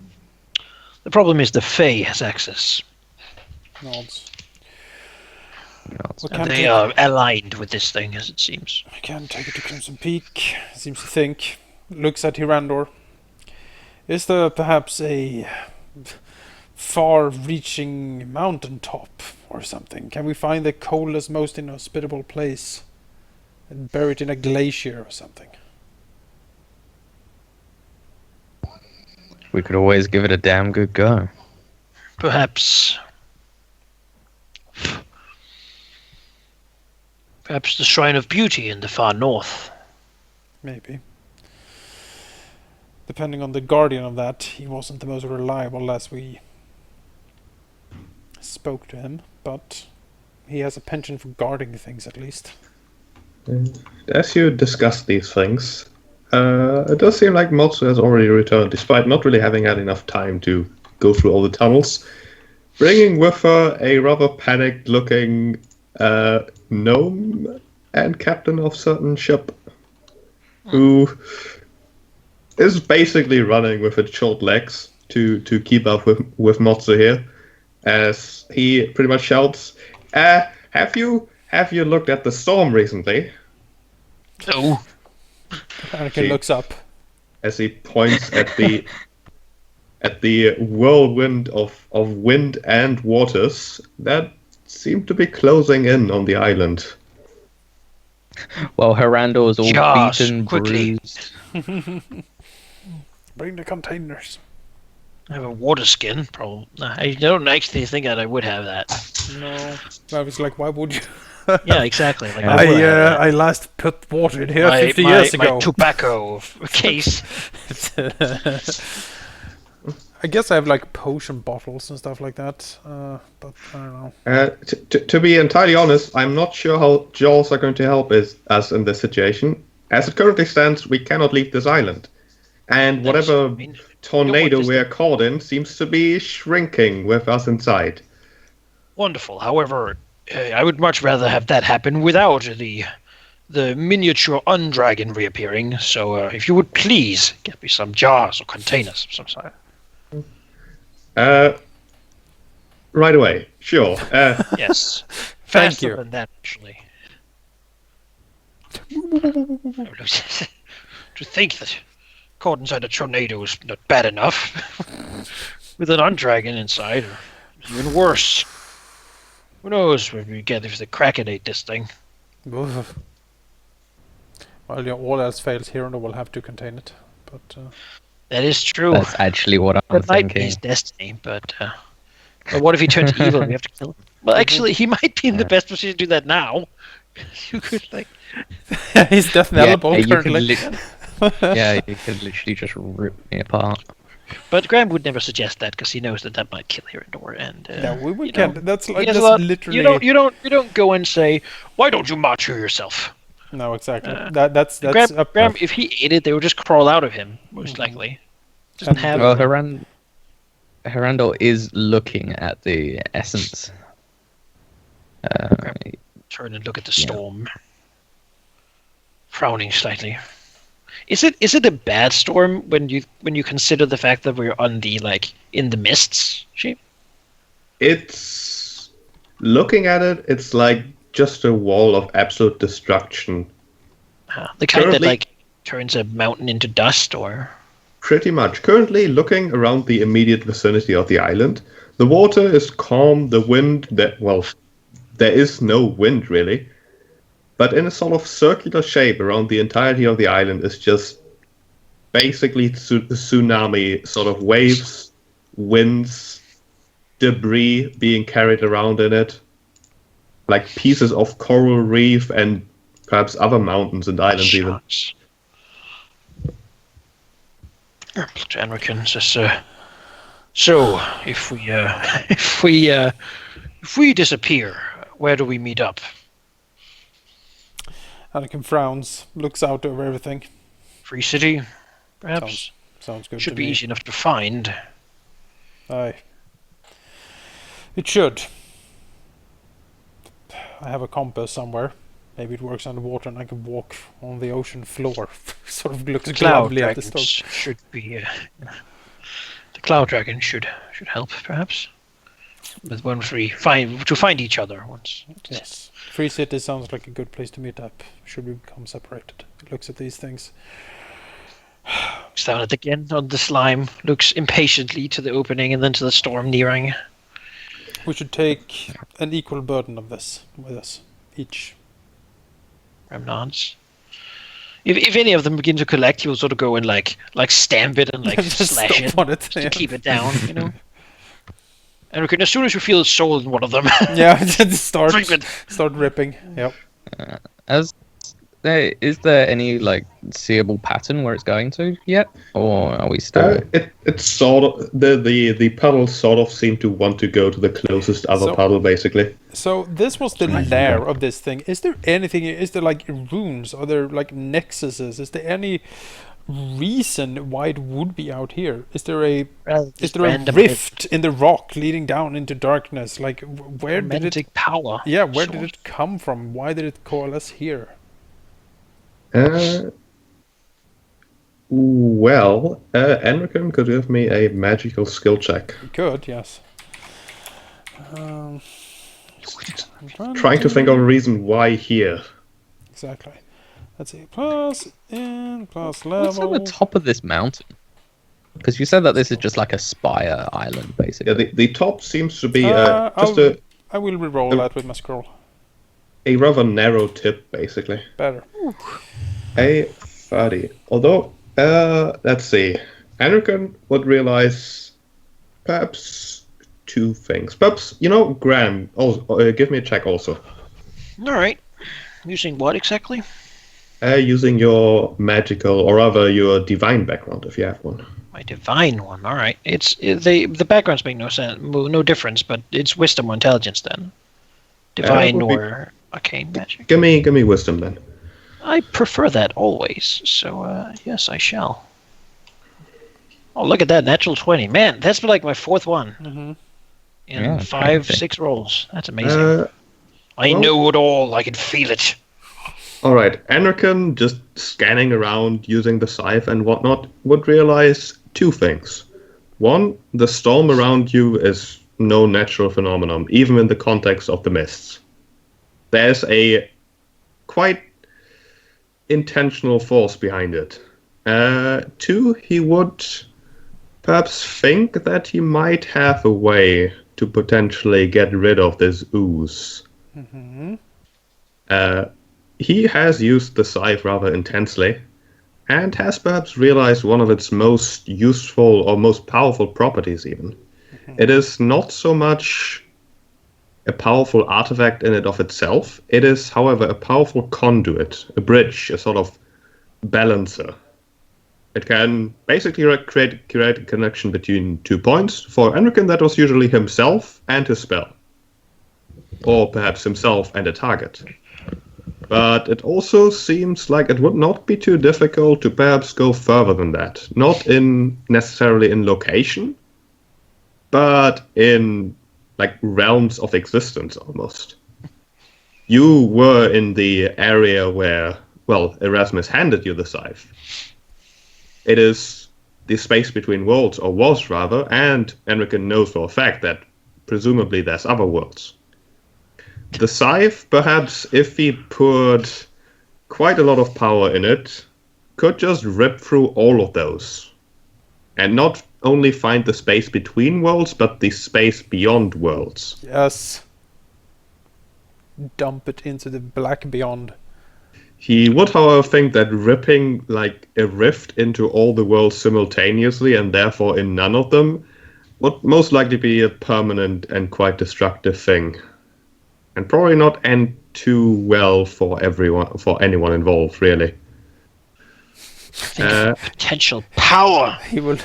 The problem is the Fae has access. Nods. And they are aligned with this thing, as it seems. I can take it to Crimson Peak, seems to think. Looks at Hirandor. Is there perhaps a far-reaching mountaintop or something? Can we find the coldest, most inhospitable place and bury it in a glacier or something? We could always give it a damn good go. Perhaps the Shrine of Beauty in the far north. Maybe. Depending on the guardian of that, he wasn't the most reliable as we spoke to him, but he has a penchant for guarding things at least. As you discuss these things, it does seem like Motsu has already returned, despite not really having had enough time to go through all the tunnels, bringing with her a rather panicked-looking gnome and captain of certain ship, who is basically running with its short legs to keep up with Motsu here, as he pretty much shouts, have you looked at the storm recently? No. Anakin looks up. As he points at the whirlwind of wind and waters that seem to be closing in on the island. Well, Hirandor is all Josh, beaten, quickly. bruised. Bring the containers. I have a water skin, probably. I don't actually think that I would have that. No. I was like, why would you? Yeah, exactly. Like, I would have that. I last put water in here 50 years ago. My tobacco case. I guess I have like potion bottles and stuff like that, but I don't know. To be entirely honest, I'm not sure how Jaws are going to help us in this situation. As it currently stands, we cannot leave this island. And whatever tornado we are caught in seems to be shrinking with us inside. Wonderful. However, I would much rather have that happen without the miniature undragon reappearing. So if you would please get me some jars or containers of some sort. Right away. Sure. Yes. Thank Faster you. than that, actually. To think that caught inside a tornado is not bad enough. With an undragon inside, or even worse. Who knows what we get if the Kraken ate this thing? Oof. Well, all else fails, Hero will have to contain it. But That is true. That's actually what I'm That might be thinking. his destiny, but what if he turns evil? We have to kill him. Well, actually, he might be in the best position to do that now. You could he's death Yeah, knellable you could currently. yeah, you could literally just rip me apart. But Graham would never suggest that because he knows that might kill Hirondor. And No, we you can't. know, That's he like has a that's lot- literally. You don't go and say, "Why don't you macho yourself?" No, exactly. Uh, That's Graham, if he ate it, they would just crawl out of him, most likely. Doesn't And, have. Well, Hirandor is looking at the essence. Turn and look at the Yeah. storm, frowning slightly. Is it a bad storm when you consider the fact that we're on the in the mists shape? It's looking at it. It's like just a wall of absolute destruction. The kind Currently- that turns a mountain into dust, or Pretty much. Currently, looking around the immediate vicinity of the island, the water is calm. The wind, there is no wind really, but in a sort of circular shape around the entirety of the island is just basically tsunami sort of waves, winds, debris being carried around in it, like pieces of coral reef and perhaps other mountains and islands even. shots. Janrican says, "So if we if we disappear, where do we meet up? Anakin frowns, looks out over everything. Free City, perhaps. Sounds good Should to be me. easy enough to find. Aye. It should. I have a compass somewhere. Maybe it works underwater and I can walk on the ocean floor. Sort of looks Cloud glumly at the dragons stove. should be. The cloud dragon should help, perhaps. But once we find each other once. Yes. Free City sounds like a good place to meet up. Should we become separated? It looks at these things. Looks down at again on the slime. Looks impatiently to the opening and then to the storm nearing. We should take an equal burden of this with us. Each. Graham nods. If any of them begin to collect, he will sort of go and stamp it and Just slash stomp it on it. to Yeah. keep it down, you know. And we can, as soon as you feel a soul in one of them, Yeah, just start drink it. ripping. Yep. Is there any seeable pattern where it's going to yet, or are we still? It's sort of the puddles sort of seem to want to go to the closest other So- puddle, basically. So this was the lair of this thing. Is there anything? Is there runes? Are there nexuses? Is there any reason why it would be out here? Is there a rift in the rock leading down into darkness? Where did it? romantic power? Yeah, where sort. did it come from? Why did it coalesce here? Enrican could give me a magical skill check. We could, yes. Trying to think of a reason why here. Exactly. Let's see. Plus What's at level. the top of this mountain? Because you said that this is just like a spire island, basically. Yeah, the top seems to be I will re-roll that with my scroll. a rather narrow tip, basically. Better. A 30. Although, let's see. Enrican would realize perhaps two things. Perhaps, Graham, also, give me a check also. All right. Using what exactly? Using your magical, or rather your divine background, if you have one. My divine one. All right. The backgrounds make no sense, no difference, but it's wisdom or intelligence then. Divine would be- or arcane magic. Give me wisdom then. I prefer that always. So yes, I shall. Oh, look at that natural 20. Man, that's my fourth one Mm-hmm. in Yeah, 5, crazy. 6 rolls. That's amazing. I well- know it all. I can feel it. All right, Enrican, just scanning around using the scythe and whatnot, would realize two things. One, the storm around you is no natural phenomenon, even in the context of the mists. There's a quite intentional force behind it. Two, he would perhaps think that he might have a way to potentially get rid of this ooze. Mm-hmm. he has used the scythe rather intensely, and has perhaps realized one of its most useful or most powerful properties even. It is not so much a powerful artifact in and of itself. It is, however, a powerful conduit, a bridge, a sort of balancer. It can basically create a connection between 2 points. For Enrican, that was usually himself and his spell. Or perhaps himself and a target. But it also seems like it would not be too difficult to perhaps go further than that. Not necessarily in location, but in like realms of existence almost. You were in the area where, well, Erasmus handed you the scythe. It is the space between worlds, or was rather, and Enrican knows for a fact that presumably there's other worlds. The scythe, perhaps, if he put quite a lot of power in it, could just rip through all of those. And not only find the space between worlds, but the space beyond worlds. Yes. Dump it into the black beyond. He would, however, think that ripping like a rift into all the worlds simultaneously, and therefore in none of them, would most likely be a permanent and quite destructive thing. And probably not end too well for anyone involved, really. Potential power. He will,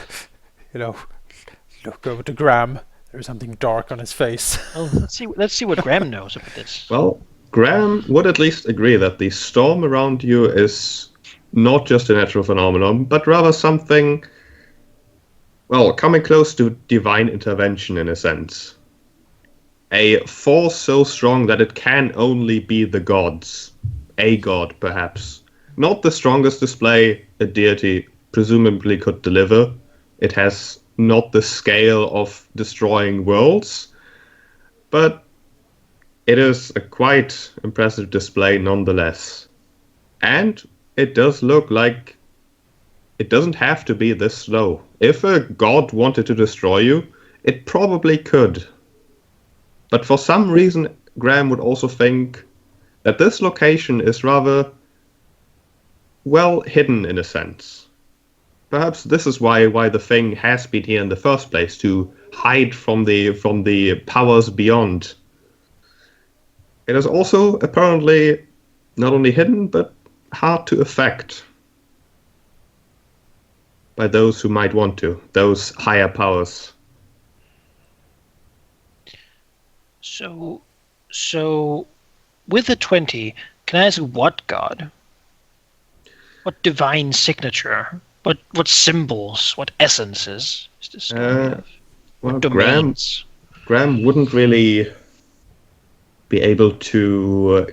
look over to Graham. There's something dark on his face. Oh, let's see what Graham knows about this. Well, Graham would at least agree that the storm around you is not just a natural phenomenon, but rather something, well, coming close to divine intervention in a sense. A force so strong that it can only be the gods. A god, perhaps. Not the strongest display a deity presumably could deliver. It has not the scale of destroying worlds, but it is a quite impressive display nonetheless. And it does look like it doesn't have to be this slow. If a god wanted to destroy you, it probably could. But for some reason, Graham would also think that this location is rather well hidden in a sense. Perhaps this is why the thing has been here in the first place, to hide from the powers beyond. It is also apparently not only hidden, but hard to affect by those who might want to, those higher powers. So, with the 20, can I ask what god? What divine signature? What symbols? What essences is this going of? Well, What domains? Graham wouldn't really be able to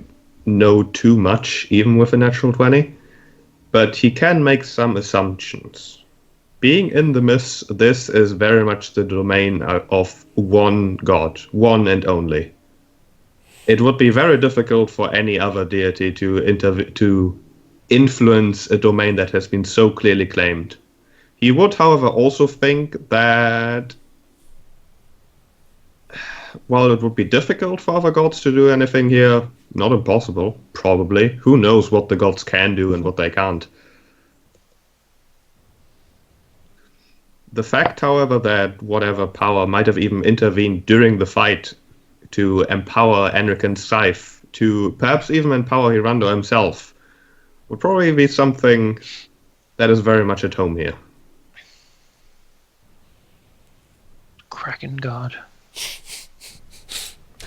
know too much, even with a natural 20, but he can make some assumptions. Being in the myths, this is very much the domain of one god, one and only. It would be very difficult for any other deity to influence a domain that has been so clearly claimed. He would, however, also think that while it would be difficult for other gods to do anything here, not impossible, probably. Who knows what the gods can do and what they can't. The fact, however, that whatever power might have even intervened during the fight to empower Enrican's scythe, to perhaps even empower Hirando himself, would probably be something that is very much at home here. Kraken god.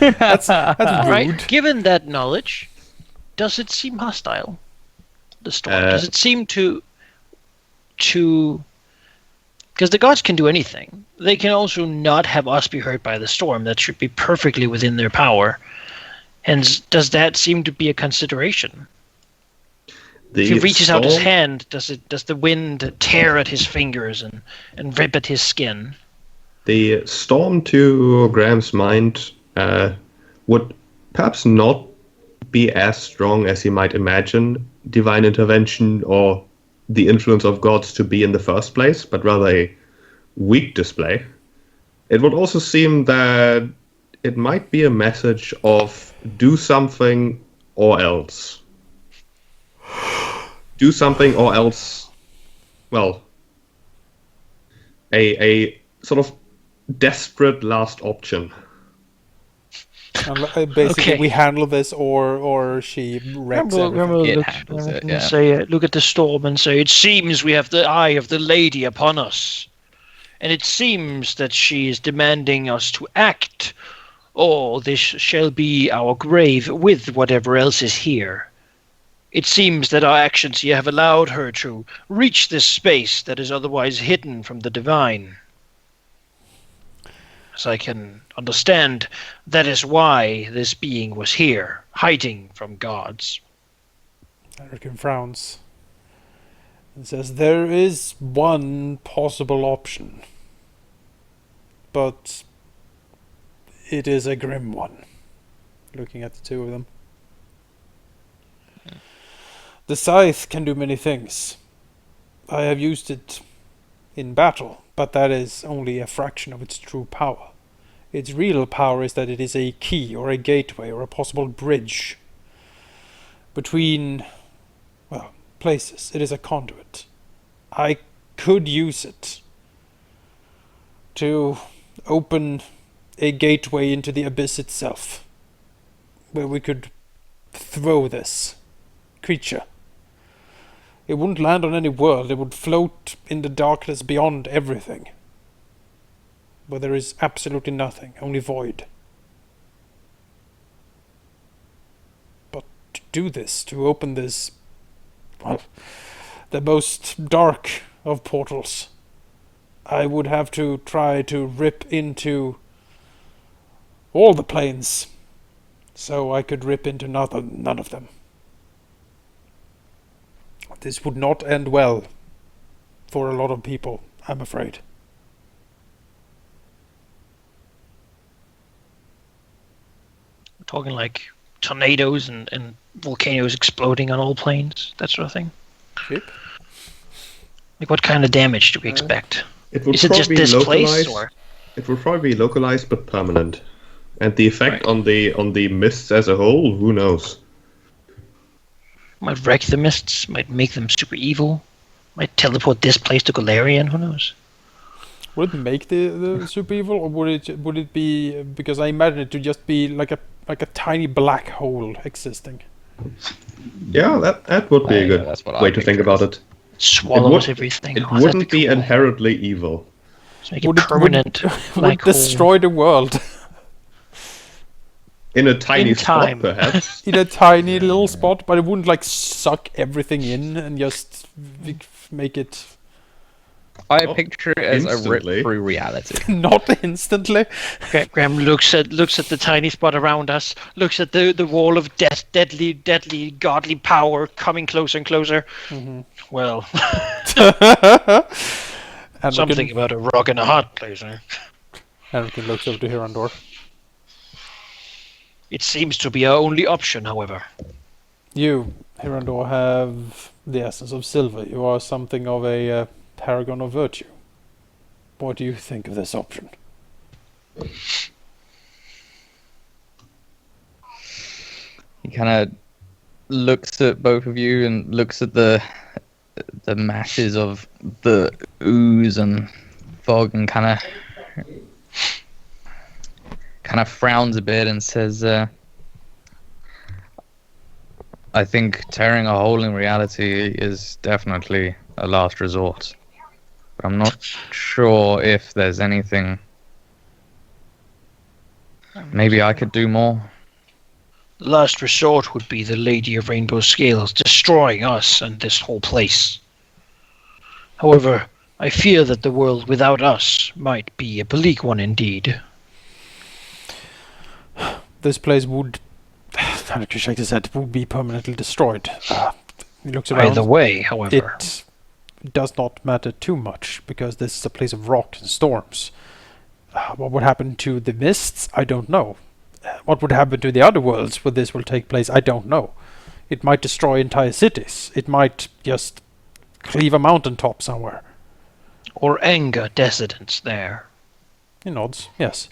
That's Right. rude. Given that knowledge, does it seem hostile? The storm. Does it seem to because the gods can do anything. They can also not have us be hurt by the storm. That should be perfectly within their power. And does that seem to be a consideration? If he reaches out his hand, does the wind tear at his fingers and rip at his skin? The storm, to Graham's mind, would perhaps not be as strong as he might imagine divine intervention or the influence of gods to be in the first place, but rather a weak display. It would also seem that it might be a message of do something or else. do something, or else, well, a sort of desperate last option. Basically, Okay. we handle this, or she wrecks everything. Remember It look, handles it, and yeah. say, look at the storm and say, it seems we have the eye of the lady upon us. And it seems that she is demanding us to act, or this shall be our grave with whatever else is here. It seems that our actions here have allowed her to reach this space that is otherwise hidden from the divine. As I can understand, that is why this being was here, hiding from gods. American frowns and says, there is one possible option, but it is a grim one. Looking at the two of them. The scythe can do many things. I have used it in battle, but that is only a fraction of its true power. Its real power is that it is a key or a gateway or a possible bridge between, well, places. It is a conduit. I could use it to open a gateway into the abyss itself, where we could throw this creature. It wouldn't land on any world, it would float in the darkness beyond everything, where there is absolutely nothing, only void. But to do this, to open this, well, the most dark of portals, I would have to try to rip into all the planes, so I could rip into none of them. This would not end well for a lot of people, I'm afraid. We're talking like tornadoes and volcanoes exploding on all planes, that sort of thing. Yep. Like, what kind of damage do we expect? It would Is it just probably this place, localized. or? It will probably be localized but permanent. And the effect Right. on the mists as a whole, who knows? Might wreck the mists, might make them super evil, might teleport this place to Galarian, who knows? Would it make the super evil, or would it be, because I imagine it to just be like a tiny black hole existing. Yeah, that would be a good that's what way I to think picture. about it. Swallows would- everything. It Oh, that'd wouldn't be cool. inherently evil. Let's make Would it it- permanent. Would black hole. destroy the world In a tiny In spot, time. perhaps. in a tiny little spot, but it wouldn't like suck everything in and just make it I Not picture it as a instantly. rip through reality. not instantly. Graham looks at the tiny spot around us, looks at the wall of death, deadly, godly power coming closer and closer. Well, something about a rock and a hard place. Huh? Anakin looks over to Hirandor. It seems to be our only option, however. You, Hirandor, have the essence of silver. You are something of a paragon of virtue. What do you think of this option? He kind of looks at both of you and looks at the masses of the ooze and fog and kind of frowns a bit and says, I think tearing a hole in reality is definitely a last resort. But I'm not sure if there's anything. Maybe I could do more. The last resort would be the Lady of Rainbow Scales destroying us and this whole place. However, I fear that the world without us might be a bleak one indeed. This place would, Anakin shakes his head, would be permanently destroyed. He looks around. Either way, however. It does not matter too much, because this is a place of rocks and storms. What would happen to the mists? I don't know. What would happen to the other worlds where this will take place? I don't know. It might destroy entire cities. It might just cleave a mountaintop somewhere. Or anger dissidents there. He nods. Yes.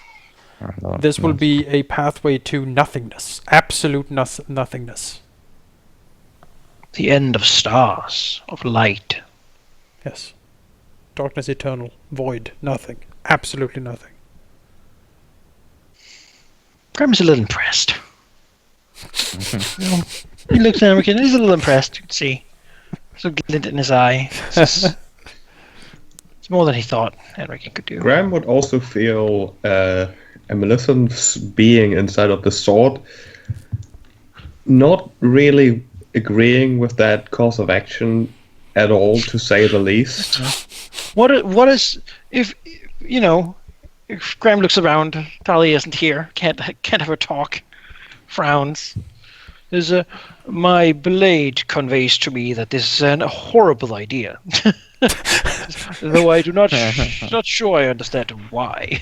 This will be a pathway to nothingness. Absolute nothingness. The end of stars, of light. Yes. Darkness eternal. Void. Nothing. Absolutely nothing. Graham's a little impressed. You know, he looks at American, he's a little impressed, you can see. There's a glint in his eye. It's more than he thought Enrique could do. Graham would also feel a Maleficent's being inside of the sword not really agreeing with that course of action at all, to say the least. What is if you know? If Graham looks around, Talia isn't here. Can't have her talk. Frowns. There's my blade conveys to me that this is a horrible idea. Though I do not not sure I understand why.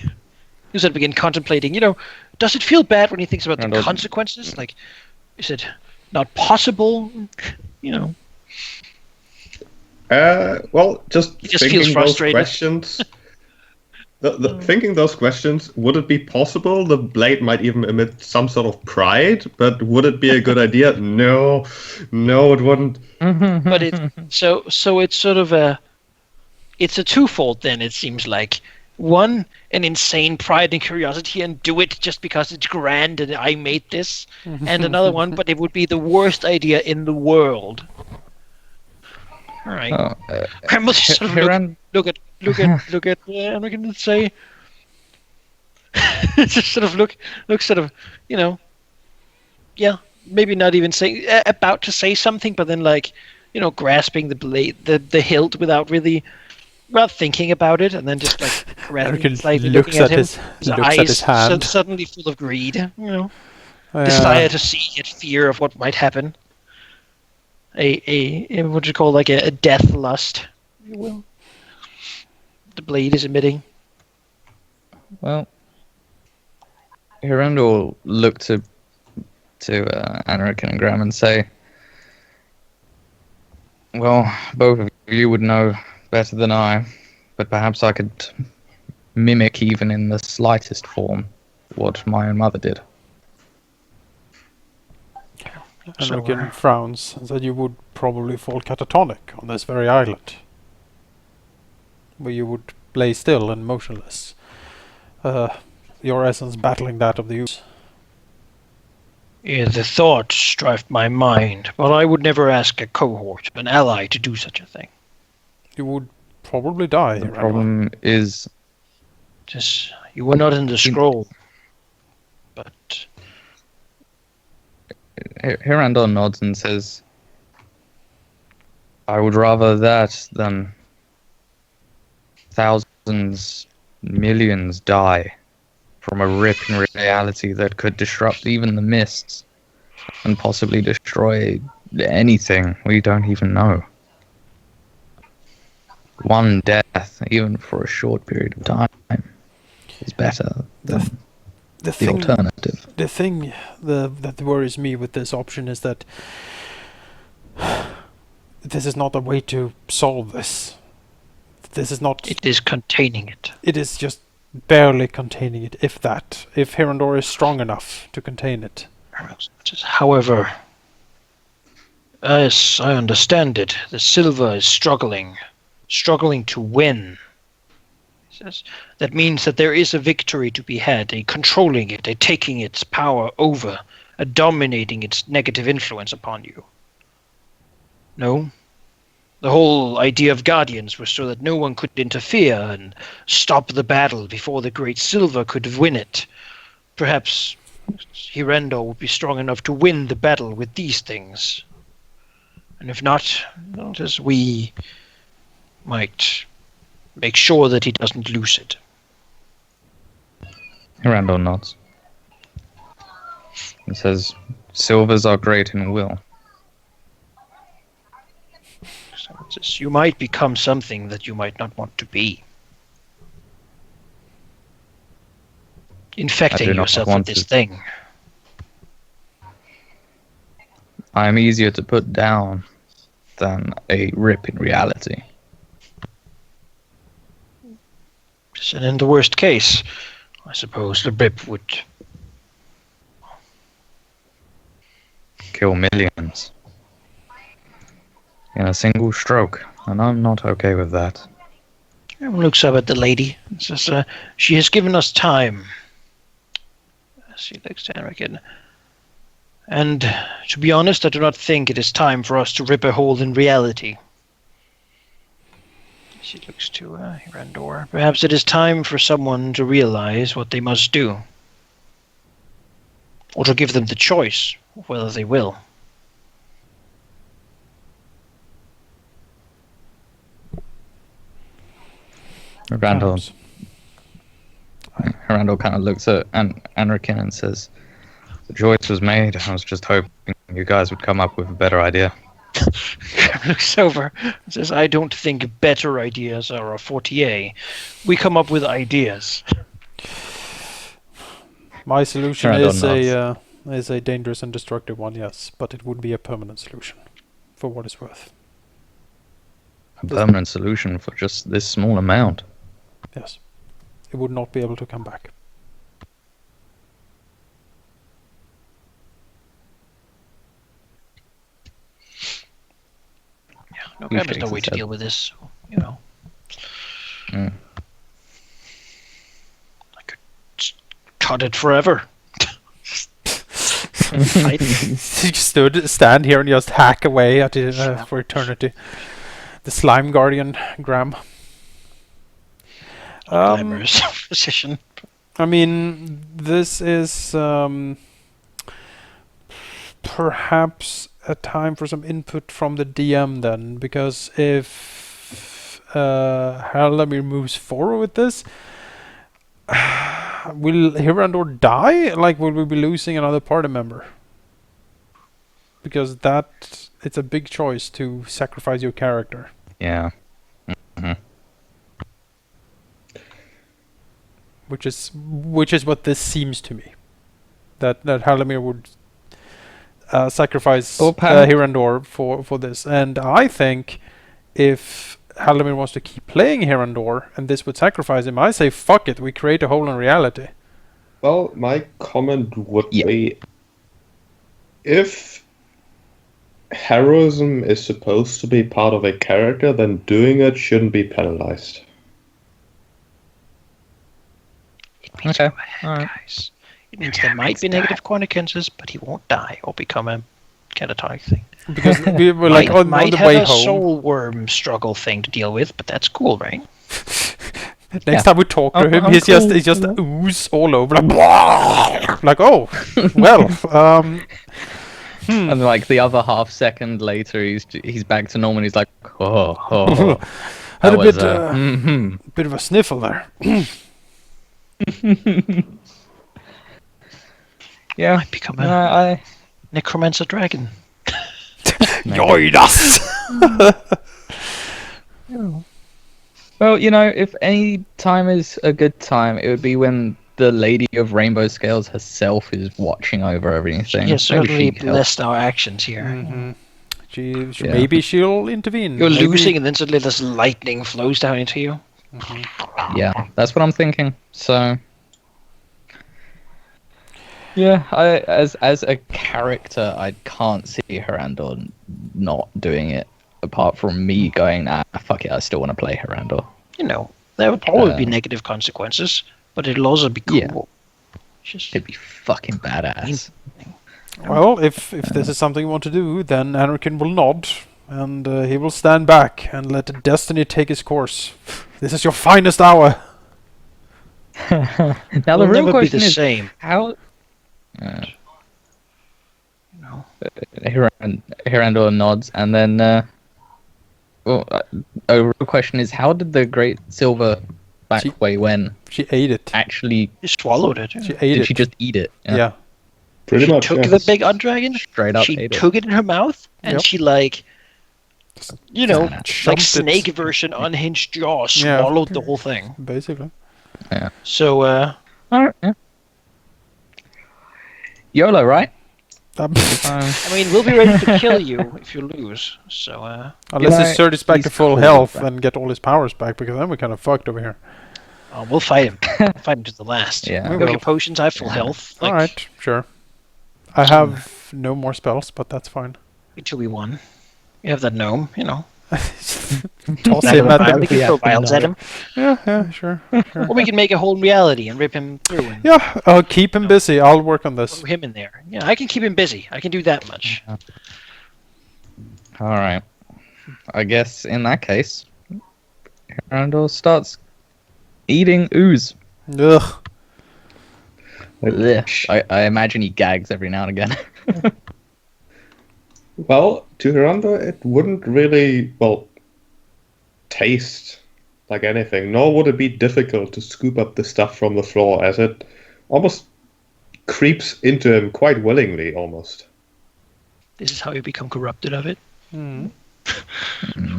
You said begin contemplating. Does it feel bad when he thinks about the consequences? Like, is it not possible? Well, just He just thinking feels those frustrated. questions. Thinking those questions, would it be possible the blade might even emit some sort of pride? But would it be a good idea? No, it wouldn't. But so it's sort of it's a twofold then, it seems like. One, an insane pride and curiosity and do it just because it's grand and I made this. And another one, but it would be the worst idea in the world. All right. Graham will just sort of look at Enrique and say, just sort of look sort of, yeah, maybe not even say about to say something, but then grasping the blade, the hilt without thinking about it, and then just caressing slightly, looks looking at him. his eyes at his hand. Suddenly full of greed, desire to see, yet fear of what might happen. A what you call a death lust, if you will. The blade is emitting. Well, Hirando will look to Anric and Graham and say, well, both of you would know better than I, but perhaps I could mimic even in the slightest form what my own mother did. Enrique frowns and said you would probably fall catatonic on this very island, where you would lay still and motionless, your essence battling that of the ooze. Yeah, the thought strived my mind, but I would never ask a cohort, an ally, to do such a thing. You would probably die. The problem is... You were not in the scroll, but... Hirandon nods and says, I would rather that than thousands, millions die from a rip in reality that could disrupt even the mists and possibly destroy anything we don't even know. One death, even for a short period of time, is better than the alternative. The thing that worries me with this option is that this is not a way to solve this. This is not... It is containing it. It is just barely containing it, if that. If Hirandor is strong enough to contain it. However, as I understand it, the Silver is struggling to win. That means that there is a victory to be had, a controlling it, a taking its power over, a dominating its negative influence upon you. No? The whole idea of Guardians was so that no one could interfere and stop the battle before the Great Silver could win it. Perhaps Hirandor would be strong enough to win the battle with these things. And if not, as we might make sure that he doesn't lose it. Hirandor nods. He says, Silvers are great in will. You might become something that you might not want to be. Infecting yourself with this thing. I am easier to put down than a rip in reality. And in the worst case, I suppose the rip would kill millions. in a single stroke, and I'm not okay with that. Everyone looks up at the lady. It says, she has given us time. She looks to Henrikin. And to be honest, I do not think it is time for us to rip a hole in reality. She looks to Hirandor. Perhaps it is time for someone to realize what they must do. Or to give them the choice of whether they will. Randall kind of looks at Anrikin and says, "The choice was made. I was just hoping you guys would come up with a better idea." Looks over and says, I don't think better ideas are a fortier. We come up with ideas. My solution Hirandor is a dangerous and destructive one, yes, but it would be a permanent solution, for what it's worth. A permanent solution for just this small amount. Yes. It would not be able to come back. Yeah, no, He there's shakes no way his to head. deal with this. So, you know, Mm. I could just cut it forever. Fight. You just stand here and just hack away at it for eternity. The slime guardian, Graham. Glamorous position. I mean, this is perhaps a time for some input from the DM then, because if Halldamir moves forward with this, will Hirandor die? Like, will we be losing another party member? Because it's a big choice to sacrifice your character. Yeah. Which is what this seems to me. That Halldamir would sacrifice Hirandor for this. And I think if Halldamir wants to keep playing Hirandor and this would sacrifice him, I say fuck it, we create a hole in reality. Well, my comment would be, if heroism is supposed to be part of a character, then doing it shouldn't be penalized. It means Okay. go ahead, Alright. guys. It means there might be negative consequences, but he won't die or become a catatonic thing. Because we were like on might the have way a home. soul worm struggle thing to deal with, but that's cool, right? Next time we talk to him, I'm he's cool just with that. ooze all over, like oh, well, And like the other half second later, he's back to normal. And he's like, oh. had a that was, bit, bit of a sniffle there. Yeah. Might become a I necromancer dragon. Join us. Well, you know, if any time is a good time, it would be when the Lady of Rainbow Scales herself is watching over everything. He has Maybe certainly she'd help. blessed our actions here. Mm-hmm. She Yeah. maybe she'll intervene. You're Maybe- losing, and then suddenly this lightning flows down into you. Yeah, that's what I'm thinking. So, yeah, as a character, I can't see Hirandor not doing it. Apart from me going, fuck it, I still want to play Hirandor. You know, there would probably be negative consequences, but it'll also be cool. Yeah. Just It'd be fucking badass. Well, if this is something you want to do, then Anarkin will nod, and he will stand back and let destiny take its course. This is your finest hour. Now It'll the real never be question the is same. how. You know, Hirandor nods, and then. A real question is, how did the Great Silver Backway when She ate it. actually you swallowed it. She ate did it. she just eat it? Yeah. Pretty She much, took yeah. the big undragon, Straight up she ate took it in her mouth, and Yep. she like, you know, like Chumped it. snake version, unhinged jaw, Yeah. swallowed the whole thing. Basically. So, Alright, yeah. YOLO, right? I mean, we'll be ready to kill you if you lose. So, Unless know, his sword is back he's to full cool with health that. and get all his powers back, because then we're kind of fucked over here. we'll fight him. Fight him to the last. Yeah. Go We get will. your potions. I have full health. Like, Alright, sure. I have no more spells, but that's fine. until we won. You have that gnome, you know. Toss Back him of a at vial. them. We can throw vials at him. Yeah, sure. Or we can make a whole reality and rip him through and Yeah, I'll keep him busy. I'll work on this. throw him in there. Yeah, I can keep him busy. I can do that much. All right. I guess in that case, Randall starts eating ooze. Ugh. Ugh. I imagine he gags every now and again. Well, to Hiranda, it wouldn't really, taste like anything, nor would it be difficult to scoop up the stuff from the floor, as it almost creeps into him quite willingly, almost. This is how you become corrupted of it. Mm.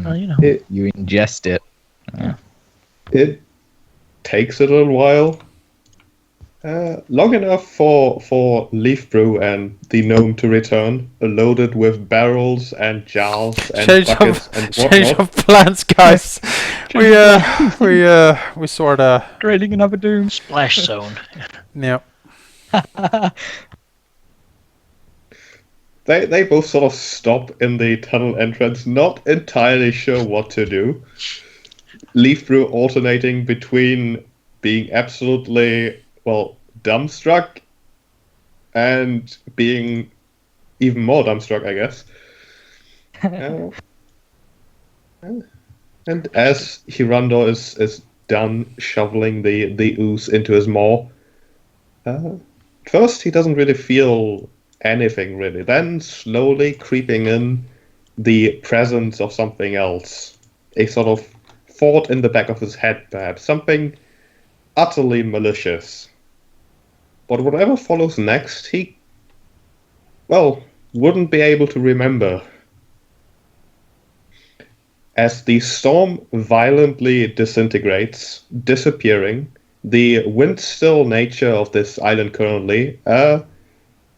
Well, you know. You ingest it. It takes a little while. Long enough for Leaf Brew and the gnome to return, loaded with barrels and jars and buckets and whatnot. Change of plans, guys. we sort of. Creating another doom. Splash zone. Yeah. They both sort of stop in the tunnel entrance, not entirely sure what to do. Leaf Brew alternating between being absolutely, dumbstruck and being even more dumbstruck, I guess. And as Hirando is done shoveling the ooze into his maw, first he doesn't really feel anything, really. Then slowly creeping in the presence of something else. A sort of thought in the back of his head, perhaps. Something utterly malicious. But whatever follows next, he, wouldn't be able to remember. As the storm violently disintegrates, disappearing, the wind-still nature of this island currently,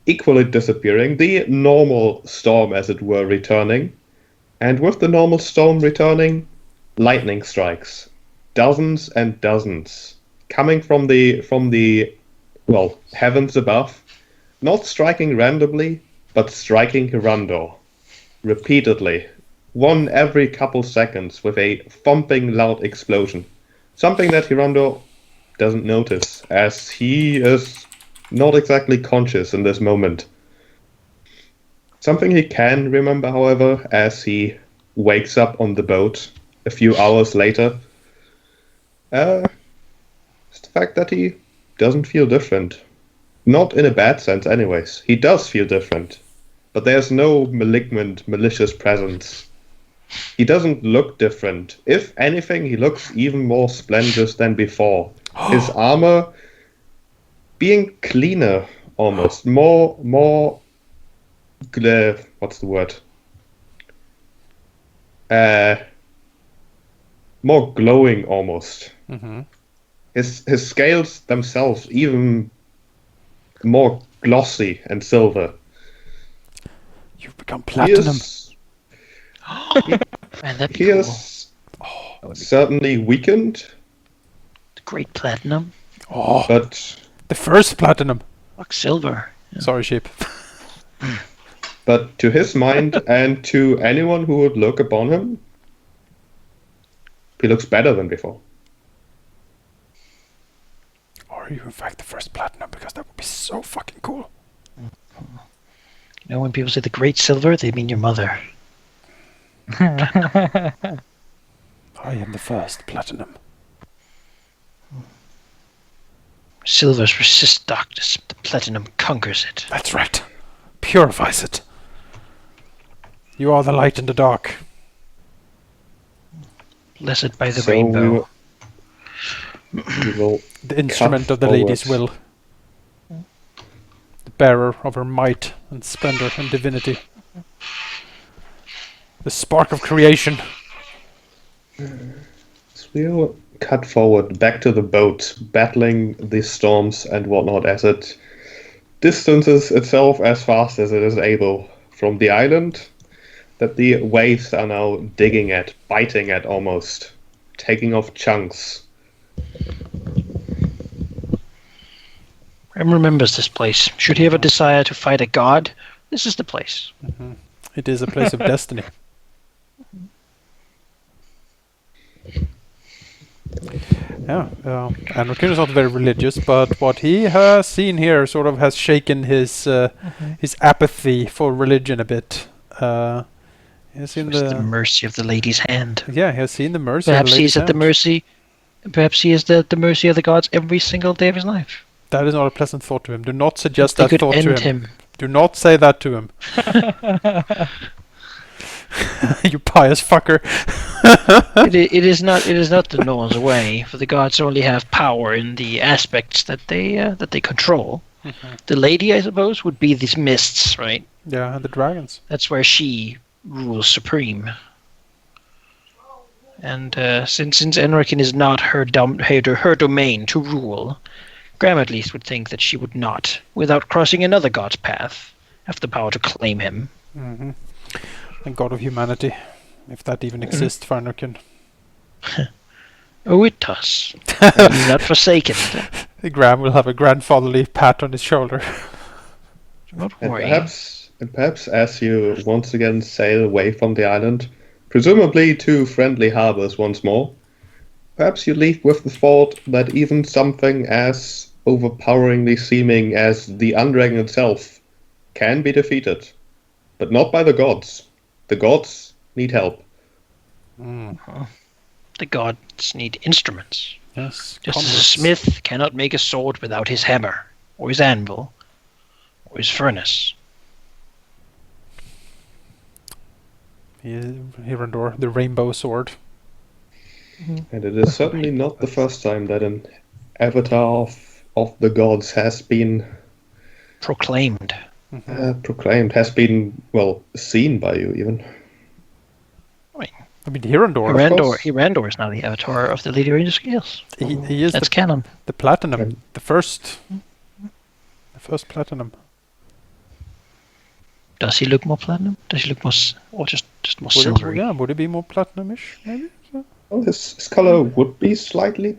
equally disappearing, the normal storm, as it were, returning, and with the normal storm returning, lightning strikes. Dozens and dozens. Coming from the heavens above, not striking randomly, but striking Hirando. Repeatedly. One every couple seconds with a thumping loud explosion. Something that Hirando doesn't notice, as he is not exactly conscious in this moment. Something he can remember, however, as he wakes up on the boat a few hours later, is the fact that he doesn't feel different. Not in a bad sense, anyways. He does feel different. But there's no malignant, malicious presence. He doesn't look different. If anything, he looks even more splendid than before. His armor being cleaner, almost. More, what's the word? More glowing, almost. Mm-hmm. His scales themselves even more glossy and silver. You've become platinum. Man, that'd be He cool. is certainly weakened, The great platinum. Oh, but the first platinum. Fuck silver. Yeah. Sorry, sheep. to his mind and to anyone who would look upon him, he looks better than before. Or are you in fact the first platinum? Because that would be so fucking cool. You know, when people say the great silver, they mean your mother. I am the first platinum. Silver's resist darkness. The platinum conquers it. That's right. Purifies it. You are the light in the dark. Blessed by the So rainbow. we will The instrument of the forward. lady's will. The bearer of her might and splendor and divinity. The spark of creation. We'll cut forward back to the boat, battling the storms and whatnot as it distances itself as fast as it is able from the island that the waves are now digging at, biting at almost, taking off chunks. Rem remembers this place. Should he have a desire to fight a god, this is the place. It is a place of destiny. Yeah, Anarkin is not very religious, but what he has seen here sort of has shaken his apathy for religion a bit. He has seen It's the mercy of the lady's hand. he has seen the mercy of the Perhaps he lady's is at the hand. mercy. Perhaps he is at the mercy of the gods every single day of his life. That is not a pleasant thought to him. Do not suggest They that could thought to end him. him. Do not say that to him. You pious fucker. It is not the Norn's way, for the gods only have power in the aspects that they control. The lady, I suppose, would be these mists, right? Yeah, and the dragons. That's where she rules supreme. And since Enrikin is not her domain to rule, Graham at least would think that she would not, without crossing another god's path, have the power to claim him. Mm-hmm. And god of humanity, if that even exists for Anarkin. Oh, it does. He's not forsaken. Graham will have a grandfatherly pat on his shoulder. Do not And worry. perhaps as you once again sail away from the island, presumably to friendly harbors once more, perhaps you leave with the thought that even something as overpoweringly seeming as the Undragon itself can be defeated, but not by the gods. The gods need help. The gods need instruments. Yes. Just as a conduits. smith cannot make a sword without his hammer, or his anvil, or his furnace. Hirandor, the rainbow sword. And it is certainly not the first time that an avatar of the gods has been Proclaimed. proclaimed, has been, well, seen by you even. I mean, Hirandor. Hirandor is now the avatar of the Lady Ranger Scales. He is That's canon. the platinum, Right. the first platinum. Does he look more platinum? Does he look more, or just more Would it, silvery? yeah, would it be more platinumish, maybe? Well, his color would be slightly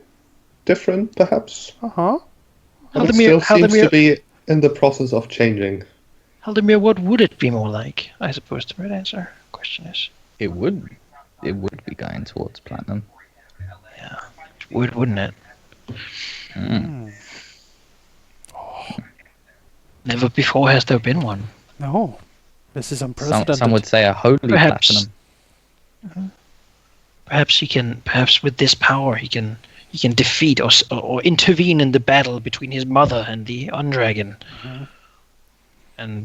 different, perhaps. Uh-huh. But it still seems Halldamir- to be in the process of changing. Halldamir, what would it be more like? I suppose the right answer. Question is, It would be going towards platinum. wouldn't it? Never before has there been one. No, this is unprecedented. Some would say a holy Perhaps. platinum. Perhaps with this power he can defeat or intervene in the battle between his mother and the Undragon, and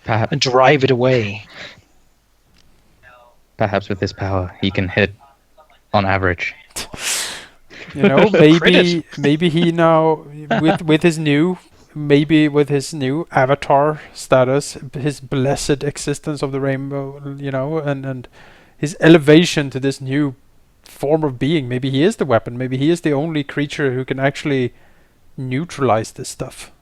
Perhaps, drive it away. perhaps with this power, he can hit on average. You know, maybe Credit. maybe he now with his new avatar status, his blessed existence of the rainbow, you know, and his elevation to this new form of being. Maybe he is the weapon. Maybe he is the only creature who can actually neutralize this stuff.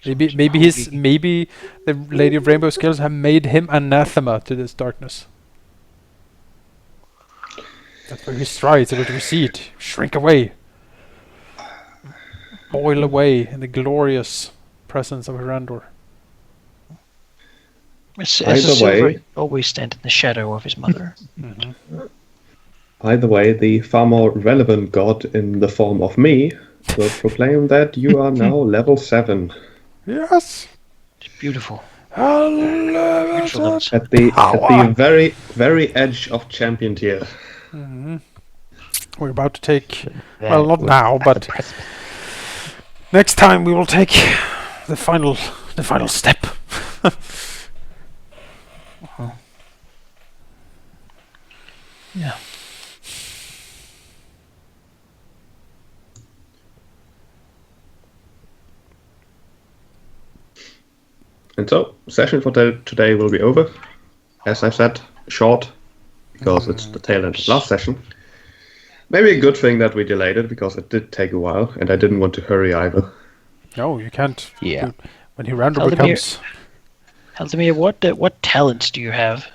Maybe the Lady of Rainbow Scales have made him anathema to this darkness. That's where he strides, it will recede, shrink away, boil away in the glorious presence of Hirandor. As a Either silver, way- always stand in the shadow of his mother. Either way, the far more relevant god in the form of me will proclaim that you are now level 7 Yes! It's beautiful. Unlimited Beautiful levels. at the power. very, very edge of champion tier. We're about to take, There well, not was now, at the but precipice. next time we will take the final step. Yeah. And so, session for today will be over. As I said, short, because it's the tail end of last session. Maybe a good thing that we delayed it, because it did take a while, and I didn't want to hurry either. No, you can't. Yeah. When Hirandor Halldamir- becomes... Halldamir, what talents do you have?